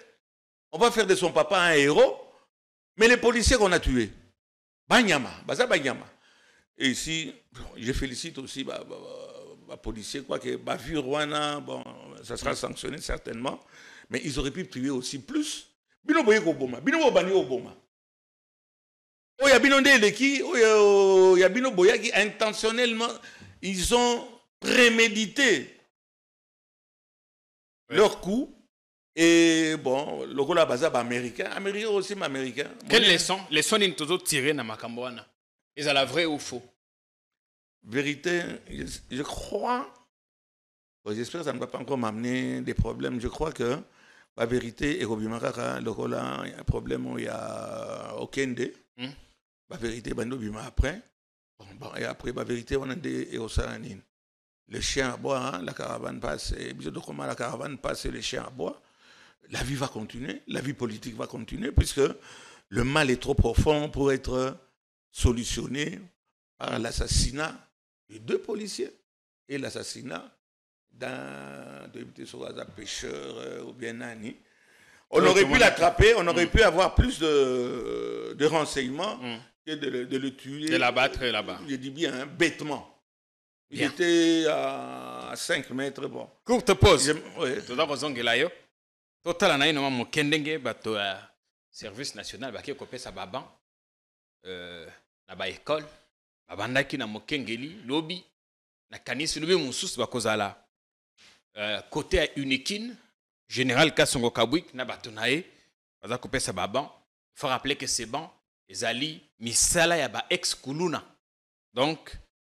On va faire de son papa un héros. Mais les policiers qu'on a tués, Banyama, Baza Banyama. Et ici, je félicite aussi les policiers, quoi que Bavi Rwanda, bon, ça sera sanctionné certainement. Mais ils auraient pu tuer aussi plus. Bino Boye Obama, Bino Bani Obama. Oh, il y a Bino Ndeleki, oh, il y a Bino Boya qui intentionnellement, ils ont prémédité leur coup. Et bon, le rôle à base américain. Américain aussi, mais américain. Quelle leçon? Leçon ils toujours tiré dans ma camboana. Ils ont la vraie ou faux? Vérité, je crois. Bon, j'espère que ça ne va pas encore m'amener des problèmes. Je crois que la vérité est que le rôle a un problème où il y a aucun dé. La vérité, après. Bon, et après, la vérité, on a des au Salanine. Le chien à bois, hein, la caravane passe. Et comment la caravane passe et les chiens à bois. La vie va continuer, la vie politique va continuer, puisque le mal est trop profond pour être solutionné par l'assassinat de 2 policiers et l'assassinat d'un pêcheur ou bien Nani. On aurait pu l'attraper, on aurait pu avoir plus de renseignements que de le tuer. De l'abattre là-bas. Je dis bien, hein, bêtement. Il était à 5 mètres. Bon. Courte pause. Oui. Total na ino mo kendenge bato service national ba ki kopé sa baban na ba école babandaki na mokengeli lobi na kanisi lobi mususu bakozala côté à Unikin général Kasongo Kabwik na bato nae baza kopé sa baban. Faut rappeler que c'est bon ezali misala ya ba ex kuluna. Donc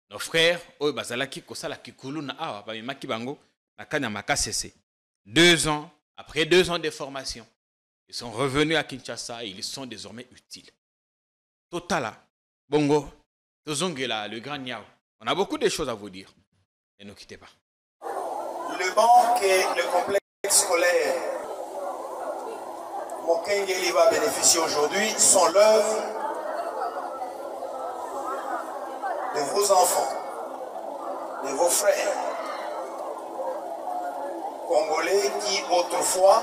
nos frères oyo bazalaki kosala ki kuluna awa ba maki bango na kanya makasese 2 ans. Après 2 ans de formation, ils sont revenus à Kinshasa et ils sont désormais utiles. Totala, Bongo, Tozongela, le grand Niao. On a beaucoup de choses à vous dire. Ne nous quittez pas. Le banc et le complexe scolaire Mokengeli va bénéficier aujourd'hui sont l'œuvre de vos enfants, de vos frères Congolais qui autrefois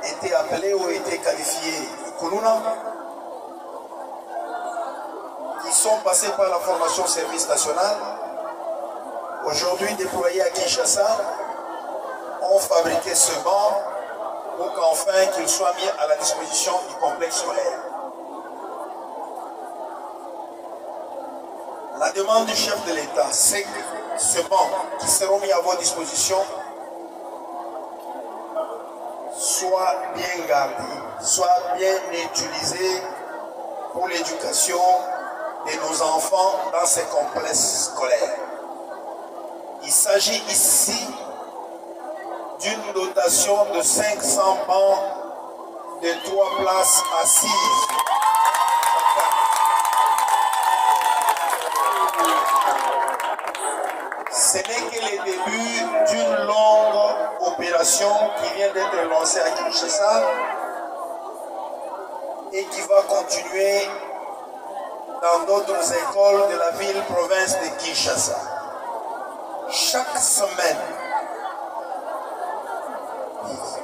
étaient appelés ou étaient qualifiés Kuluna, qui sont passés par la formation service national, aujourd'hui déployés à Kinshasa, ont fabriqué ce banc pour qu'enfin qu'il soit mis à la disposition du complexe scolaire. La demande du chef de l'État, c'est que ce banc qui sera mis à votre disposition soit bien gardé, soit bien utilisé pour l'éducation de nos enfants dans ces complexes scolaires. Il s'agit ici d'une dotation de 500 bancs de 3 places assises. Ce n'est que le début d'une longue opération qui vient d'être lancée à Kinshasa et qui va continuer dans d'autres écoles de la ville-province de Kinshasa. Chaque semaine,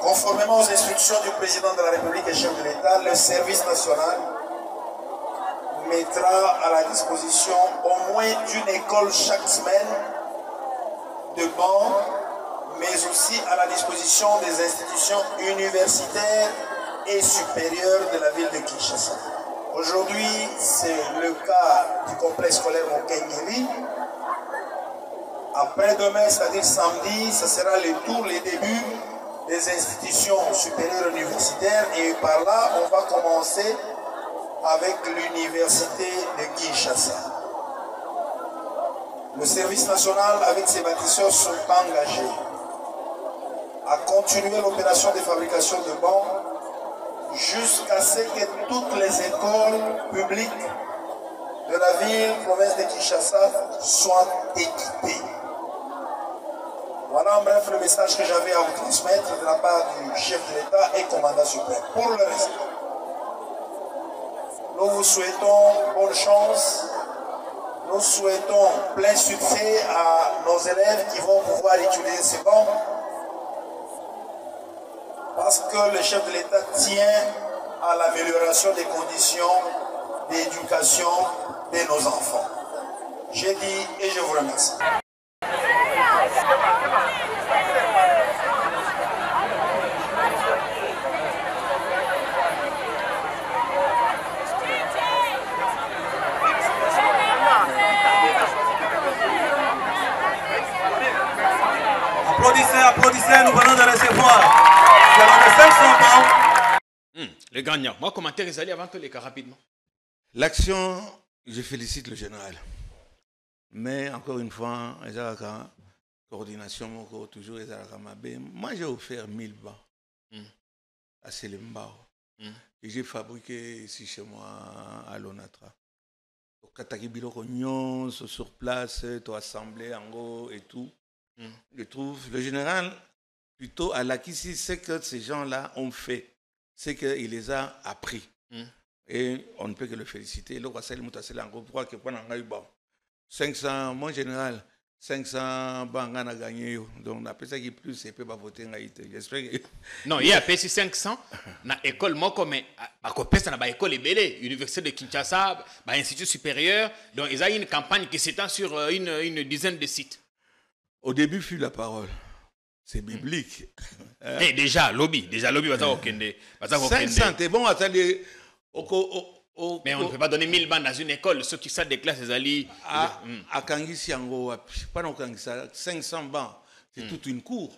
conformément aux instructions du président de la République et chef de l'État, le service national mettra à la disposition au moins d'une école chaque semaine de bancs, mais aussi à la disposition des institutions universitaires et supérieures de la ville de Kinshasa. Aujourd'hui, c'est le cas du complexe scolaire Mokengeli. Après-demain, c'est-à-dire samedi, ce sera le tour, les débuts des institutions supérieures universitaires. Et par là, on va commencer avec l'université de Kinshasa. Le service national, avec ses bâtisseurs, sont engagés à continuer l'opération de fabrication de bancs jusqu'à ce que toutes les écoles publiques de la ville, province de Kinshasa, soient équipées. Voilà en bref le message que j'avais à vous transmettre de la part du chef de l'État et commandant suprême. Pour le reste, nous vous souhaitons bonne chance, Nous souhaitons plein succès à nos élèves qui vont pouvoir utiliser ces bancs parce que le chef de l'État tient à l'amélioration des conditions d'éducation de nos enfants. J'ai dit et je vous remercie. Applaudissez, nous venons de recevoir. C'est le 500 Les gagnants. Moi, commentaire, ils allaient avant tous les cas rapidement. L'action, je félicite le général. Mais encore une fois, la coordination, toujours moi j'ai offert 1000 bancs à Selembao. Que j'ai fabriqué ici chez moi à l'Onatra. Sur place, tout assemblé en gros et tout. Je trouve le général plutôt à l'acquis, c'est que ces gens-là ont fait, c'est qu'il les a appris. Et on ne peut que le féliciter. Le roi Salim Moutassel en gros, que pendant 500, mon général, 500 banques a gagné. Donc, on appelle ça qui plus, c'est peut pas voter en Haïti. J'espère que. Non, il y a PC 500, dans l'école, moi, comme à côté, dans l'école Ebélé, Université de Kinshasa, Institut supérieur. Donc, ils ont une campagne qui s'étend sur une dizaine de sites. Au début, fut la parole. C'est biblique. Et déjà, lobby, va ça au Kende. 500, c'est bon, attendez. Mais on ne peut pas donner 1000 bancs dans une école. Ceux qui sortent des classes, ils allaient. À Kangisi, pas dans Kangisi, 500 bancs, c'est toute une cour.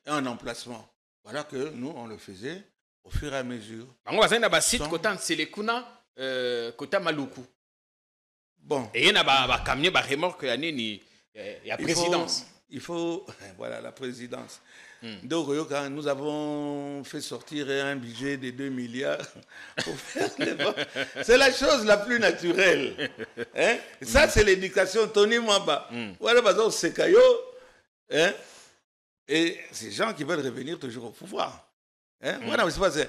Un emplacement. Voilà que nous, on le faisait au fur et à mesure. On va dire un site côté Selekuna, côté Maluku. Bon. Et il y a un camion, un remorque, il y a présidence. Il faut voilà, la présidence. Donc, nous avons fait sortir un budget de 2 milliards pour faire les bancs. C'est la chose la plus naturelle. Hein? Ça, c'est l'éducation. Tony Mwamba. Voilà, par exemple, c'est Kayo. Et ces gens qui veulent revenir toujours au pouvoir. Hein? Voilà, c'est pas ça.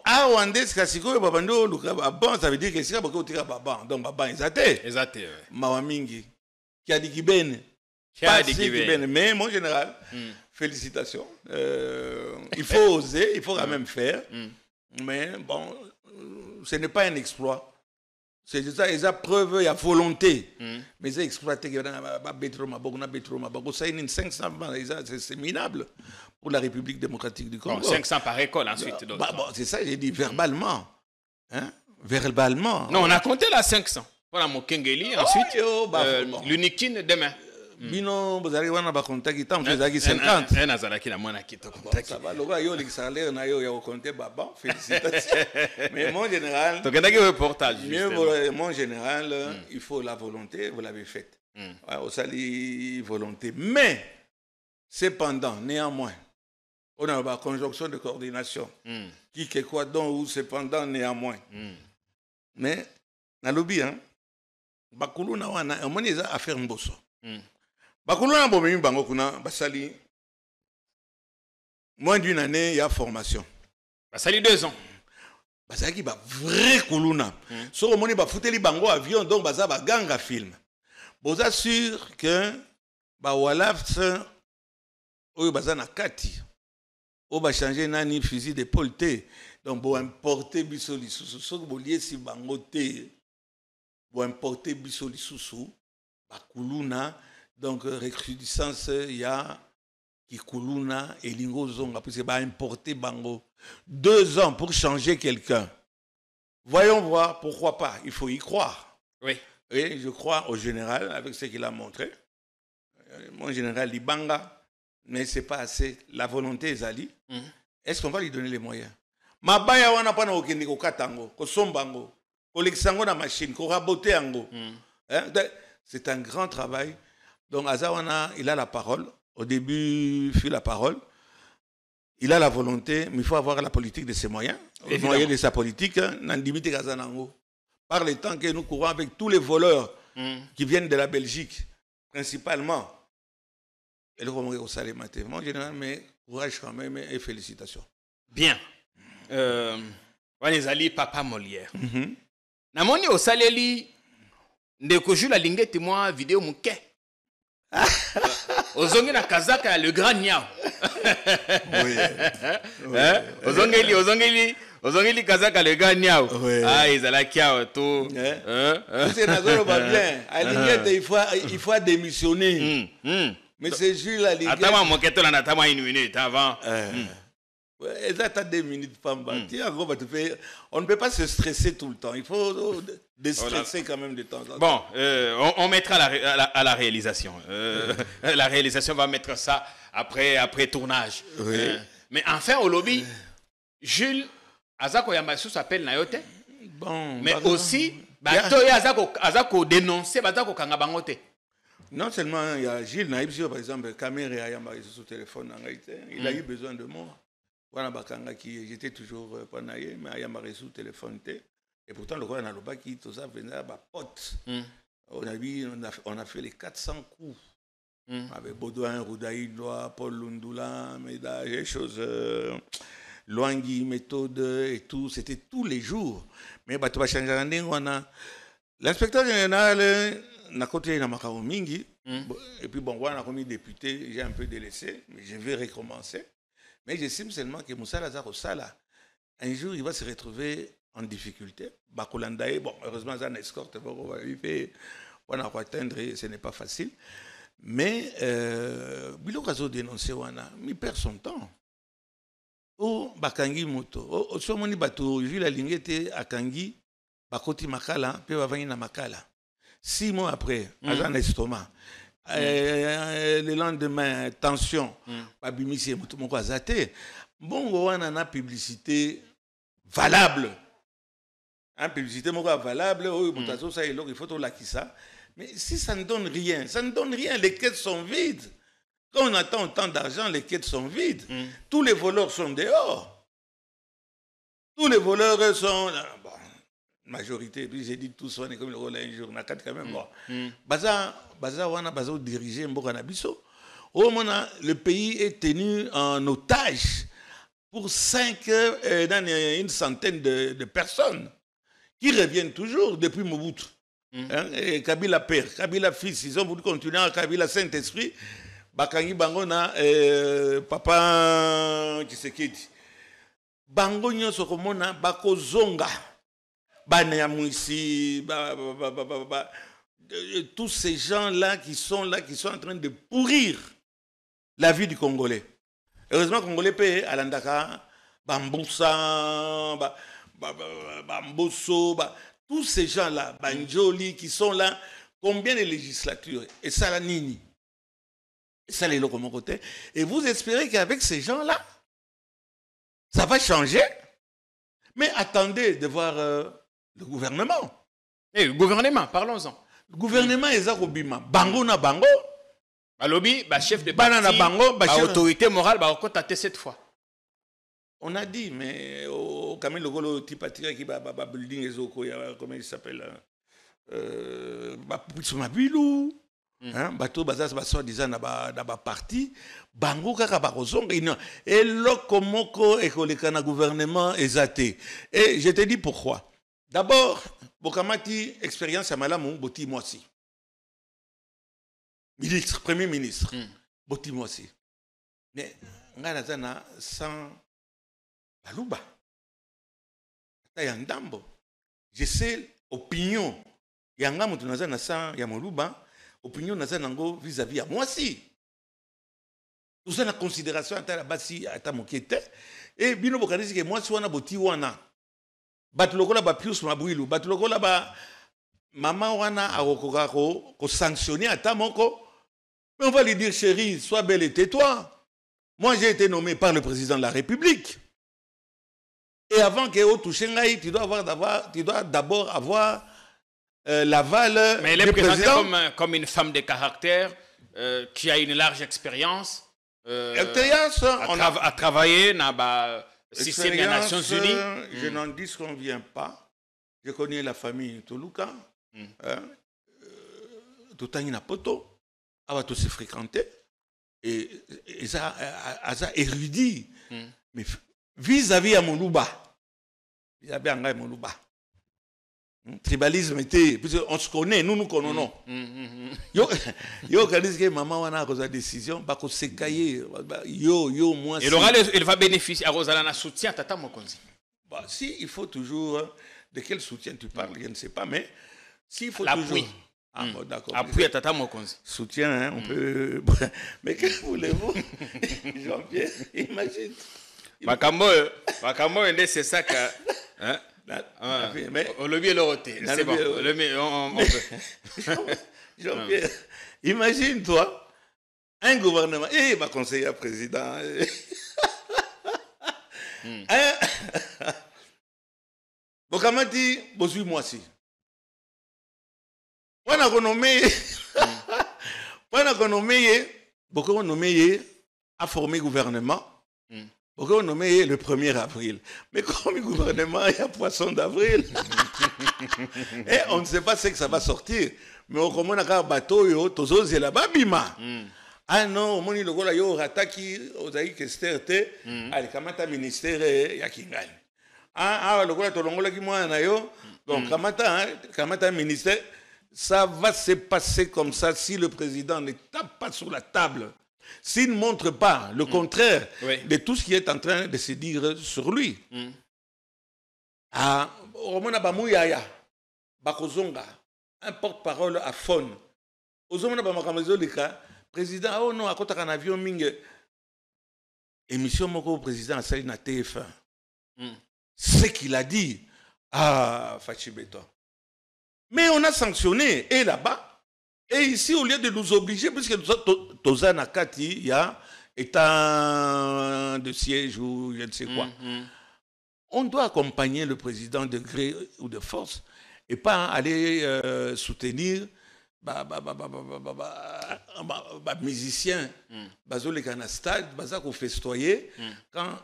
Ah, Wandé, c'est Kasiko, Babando, Lukaban, ça veut dire que c'est beaucoup de Baban. Donc, Baban, ils athées. Ils athées, oui. Mawamingi. Qui a dit Kibene. Mais mon général, félicitations. Il faut oser, il faut quand même faire. Mais bon, ce n'est pas un exploit. C'est ça, ils ont preuve, il y a volonté. Mais ils ont exploité, c'est minable pour la République démocratique du Congo. Bon, 500 par école ensuite. C'est ça, j'ai dit verbalement. Hein? Verbalement. Non, on a compté la 500. Voilà mon Kengeli, ensuite l'Unikin demain. Bino, vous allez voir dans le contact, il y a 50. Ça va, le salaire, il y a compté, félicitations. Mais mon général, mon général, il faut la volonté, vous l'avez faite. Au sali volonté. Mais, cependant, néanmoins, on a une conjonction de coordination. Qui est quoi donc, ou cependant, néanmoins. Mais, dans le lobby, Bakulu na wana omoni eza affaire mboso. Bakulu na bomemi bango kuna basali moins d'une année il y a formation. Basali 2 ans. Basali ba vrai kuluna. So omoni ba futeli bango avion donc baza ba ganga film. Boza sûr que ba walaf oyo baza na kati. O ba changer nani fusil d'épaule te. Donc bo importer biso lisusu so bo lié si bango te. Pour importer biso lisusu bakuluna donc recrudescence il y a qui kuluna et lingo zonga parce que ba importer bango 2 ans pour changer quelqu'un. Voyons voir, pourquoi pas, il faut y croire. Oui. Et je crois au général avec ce qu'il a montré. Mon général Libanga, mais c'est pas assez, la volonté est ali. Est-ce qu'on va lui donner les moyens? Mabaya wana pa na okende ko katango, ko sombango. Na machine, c'est un grand travail. Donc, Azawana, il a la parole. Au début, il fait la parole. Il a la volonté, mais il faut avoir la politique de ses moyens. Les moyens de sa politique, par le temps que nous courons avec tous les voleurs qui viennent de la Belgique, principalement. Et le Romain au salaire matin. Mon général, mais courage quand même et félicitations. Bien. Wanezali Papa Molière. Namoni au saleli ndeko Jules alingeti moi vidéo muke. Ozongi na kazaka le grand niao. Ozongeli kazaka le grand niao. Ah, ils allaient kiao tout. C'est nazolo pas bien. Alingeti il faut démissionner. Mais c'est Jules Alingeti. Attends, moi que toi n'attends une minute avant. Exactement 2 minutes, Pamba. On ne peut pas se stresser tout le temps. Il faut déstresser quand même de temps en temps. Bon, on mettra à la réalisation. La réalisation va mettre ça après tournage. Oui. Mais enfin, au lobby, Jules Azako Yamasu s'appelle Nayote. Bon, mais aussi, Azako dénoncer Bazako Kangabangote. Non seulement il y a Gilles Naïbsio, par exemple, Caméra Ayamari sous téléphone, il a eu besoin de moi. Voilà, j'étais toujours panaillé, mais Ayamari sous téléphone. Et pourtant, le roi n'a pas qui tout ça venait à ma pote. On a fait les 400 coups. Avec Baudouin, Roudaïdoua, Paul Lundula, Méda, des choses. Loangui, méthode et tout. C'était tous les jours. Mais tu vas changer l'inspecteur général. Na côté na makao mingi et puis bon on a commis député, j'ai un peu délaissé mais je vais recommencer, mais j'estime seulement que Moussa Lazaro Sala un jour il va se retrouver en difficulté. Bakolandae, bon heureusement ça n'escorte pas, on a atteindre, ce n'est pas facile, mais Biloko azo dénoncé wana mi perd son temps. O bakangi moto o somoni bato Jules Alingeti akangi bakoti makala pe bavangi na makala. 6 mois après, agent estomac. Le lendemain, tension. Babimisi mon azate. Bon, on a une publicité valable. Une publicité valable. Il faut tout la ça. Mais si ça ne donne rien, ça ne donne rien. Les quêtes sont vides. Quand on attend autant d'argent, les quêtes sont vides. Tous les voleurs sont dehors. Tous les voleurs sont... Bon, majorité, puis j'ai dit tout ça, comme le rôle un jour, on a quand même. Baza wana baza diriger Mboka Nabiso. Au moment, le pays est tenu en otage pour 5, dans une centaine de personnes qui reviennent toujours depuis Mobutu. Et Kabila père, Kabila fils, ils ont voulu continuer à Kabila Saint-Esprit. Bakangi Bangona, Papa Tshisekedi. Bango nyoso komona bako zonga. Tous ces gens-là qui sont en train de pourrir la vie du Congolais. Heureusement, le Congolais paye à l'Andaka, Bamboussa, Bambosso, tous ces gens-là, Banjoli, qui sont là, combien de législatures? Et ça, la Nini. Et ça, les locaux, mon côté. Et vous espérez qu'avec ces gens-là, ça va changer? Mais attendez de voir... le gouvernement. Le gouvernement, parlons-en. Le gouvernement est Zarobima. Bango na bango. Balobi, chef de parti, bango, autorité morale, va contacter cette fois. On a dit, mais au Kamel Logolo Tipatira qui va building ezoko, comment il s'appelle? Mabilou. Bateau Bazas Basso disant na ba parti. Bango kaka barozong. Et lokomoko et kolekana gouvernement ezaté. Et je te dis pourquoi. D'abord, Bokamati, expérience à Malamou, Boti Moissi. Ministre, Premier ministre, Boti Moissi. Mais, Nganazana, sans Balouba. Tayandambo. Je sais, opinion. Yanga Moutounazana sans Yamoluba, opinion Nazanango vis-à-vis à Moissi. Tout ça, la considération à la basi, à ta moquette. Et Bino Bokanisi, que Moissi wana Boti wana. Batulokola ba Pius Mabouilou, batulokola ba maman wana arokoka ko sanctionner ata moko. Mais on va lui dire chérie, sois belle et tais-toi. Moi j'ai été nommé par le président de la République. Et avant que au Touchengaï, tu dois d'abord avoir l'aval. Mais elle est présentée comme une femme de caractère qui a une large expérience. À travailler dans le système des Nations Unies. Je n'en disconviens pas. Je connais la famille Toluka. Tout le temps, poto. Elle va tous se fréquenter. Et ça a érudit. Mais vis-à-vis à Moluba. Vis-à-vis à Moluba. Tribalisme était, on se connaît, nous nous connaissons. Yo quand que maman wana a cause décision, ba ko sekaye, yo moi. Il va bénéficier à Rosalana soutien tata Mokonzi. Bah si il faut toujours de quel soutien tu parles, je ne sais pas, mais s'il faut l'appui. toujours bon, d'accord. Appui à tata Mokonzi. Soutien, hein, on peut. Mais que voulez-vous, Jean-Pierre? Imagine. Makambo, c'est ça que. Hein? On le vient le roté. C'est bon. On peut. Jean-Pierre, imagine-toi, un gouvernement, ma conseillère président. Bokamati, Bosui Moisi. On a renommé, beaucoup nommé à former gouvernement. Pourquoi on nommé le 1er avril? Mais comme le gouvernement, il y a poisson d'avril. Et on ne sait pas ce que ça va sortir. Mais on commence à un bateau, tozo c'est là-bas, bima. Ah non, on dit le gars yo rataki, ozaï kesterte, allez kamata ministère yakingani. Ah le gars tolongola ki moi na yo, donc kamata ministère, ça va se passer comme ça si le président ne tape pas sur la table. S'il ne montre pas le contraire de tout ce qui est en train de se dire sur lui. Ah, Romana Bamouyaya, Bakozonga, un porte-parole à Fon. Ozomana Bamakamazolika, président, oh non, à côté d'un avion, Ming, émission Moko, président, à na TF1. Ce qu'il a dit, Fachibeto. Mais on a sanctionné, et là-bas, et ici, au lieu de nous obliger, puisque Toza Nakati, il y a état de siège ou je ne sais quoi, on doit accompagner le président de gré ou de force et pas aller soutenir musiciens, les canastades, qu'on festoyer quand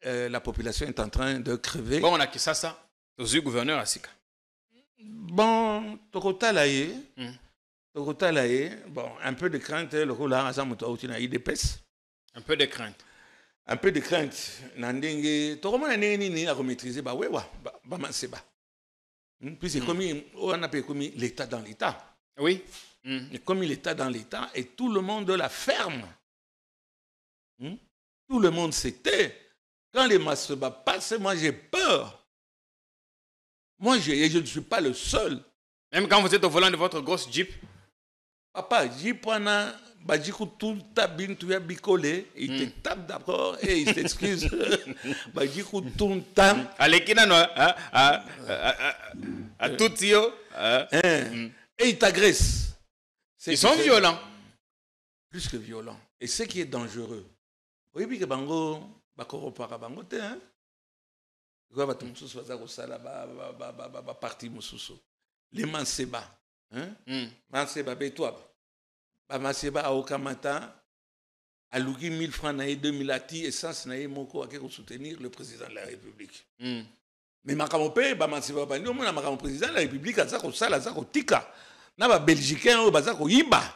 la population est en train de crever. Bon, on a qui ça, aux yeux gouverneur à Sika. Bon, Tokota Laye. Bon, un peu de crainte, le rôle là, un peu de crainte. Un peu de crainte. Nandenge, to comment nani à maîtriser ba wewa, ba manseba. Puis c'est comme on appelle comme l'état dans l'état. Oui. Comme l'état dans l'état et tout le monde la ferme. Tout le monde s'était. Quand les masseba passent, moi j'ai peur. Moi je ne suis pas le seul. Même quand vous êtes au volant de votre grosse Jeep. Papa, Jeep, Badjikou tout tabine, tu as bicolé, il te tape d'abord et il t'excuse. Badjikou tout tam. Allez, qui n'a à tout yo. Et il t'agresse. Ils sont violents. Plus que violents. Et ce qui est dangereux. Oui, puis que Bango, Bakoro para Bango, hein? Quoi va tout le parti Moussousso. Les Manseba. Manseba, toi. Manseba à Okamata, à Lougi 1000 francs, 2000 ati, essence, Moko, à soutenir le président de la République. Mais Makamopé, Manseba, nous, on a président de la République, à Zako Sala, Zako Tika. N'a Belgicain, au Bazako Iba.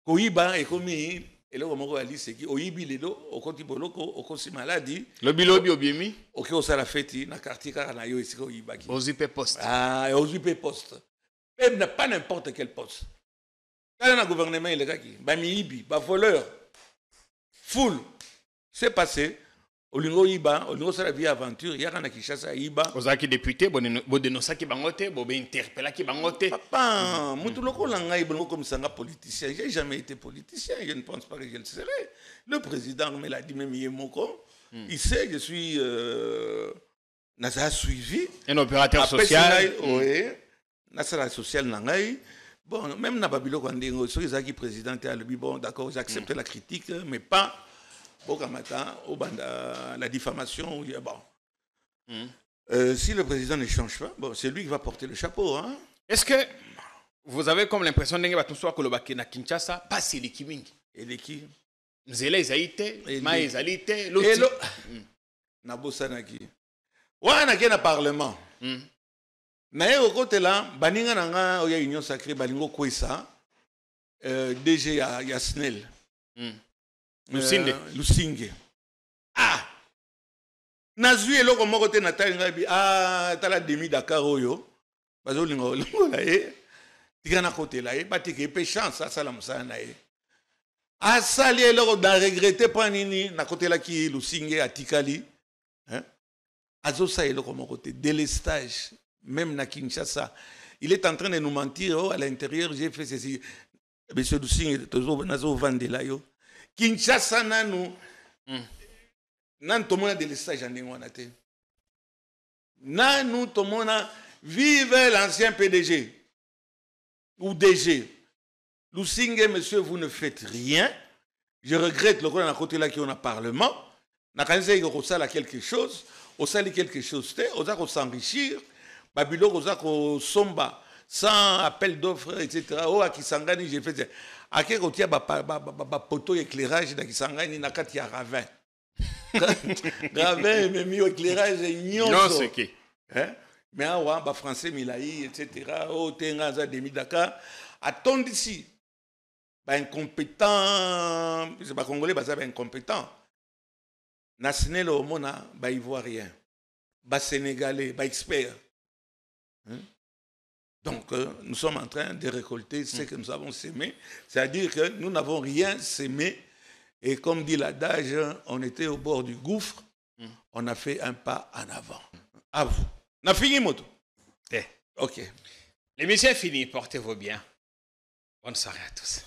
Koiba, et comme et là, on a dit que Oibi, Lelo, au Kotiboloko, au Kosi Maladi. Le bilobi, au Biemi. Ok, au Salafeti, na quartier Karanayo, ici, au Iba. Aux IP Post. Ah, aux IP Post. Même pas n'importe quel poste. Quand on a un gouvernement, il est là qui Bamiibi, voleur, foule. C'est passé. Au lingo Iba, au lingo la vie aventure, il y a un qui chasse à Iba. Aux acquis députés, bon dénoncer qui bangote, bon interpeller qui bangote. Papa, Moutuloko Langaï, bon comme ça, un politicien. J'ai jamais été politicien, je ne pense pas que je le serai. Le président me l'a dit, même Yemoko. Il sait, je suis. N'a suivi. Un opérateur social. Oui. National social Nangaï. Bon, même na Babilo Kandingo, ceux qui président à l'Ubi, bon, d'accord, j'accepte la critique, mais pas au Kamata, au Banda, la diffamation. Bon. Si le président ne change pas, bon, c'est lui qui va porter le chapeau. Hein. Est-ce que vous avez comme l'impression que le Bakina Kinshasa passe l'équiming? Et l'équipe Nzela Isaïte, Ma Isaïte, l'autre. Nabosanaki. Ouana qui est dans le Parlement. Mais au côté là, baninga nanga oya union sacrée balingo kwesa DG ya Snell. Lusinge. Ah. Nazui eloko moko te na talinga bi tala demi Dakar oyo. bazolinga olingola ye tika na côté là ye batike pe chance asala mosala na ye asali eloko da regretter mpo nini na côté là ki lusinge atikali azosala eloko moko te délestage même na Kinshasa il est en train de nous mentir oh, à l'intérieur j'ai fait ceci monsieur lusinge nazo vandela yo Kinshasa nanu nan tomona délestage en ndenge wana te nanu tomona vive l'ancien PDG ou DG. Lusinge, monsieur, vous ne faites rien. Je regrette le côté là qui on a parlement. Na kanisa iko sala quelque chose, on sali quelque chose te, on a s'enrichir. Babylone on a somba sans appel d'offres etc. Oh à Kisangani j'ai fait à quel côté ba poteau éclairage na Kisangani na kati ya ravin. Ravin mais mi éclairage nyonso. Non c'est qui. Hein? Mais awa ba français milaï etc. Oh tenga za demi Dakar attendez ici. Ba incompétent, c'est pas congolais ba incompétent. National au mona ba ivoirien. Ba sénégalais, ba expert. Hein? Donc nous sommes en train de récolter ce que nous avons sémé, c'est-à-dire que nous n'avons rien sémé et comme dit l'adage, on était au bord du gouffre, on a fait un pas en avant. À vous. On a fini, moto. Ok. L'émission est finie. Portez-vous bien. Bonne soirée à tous.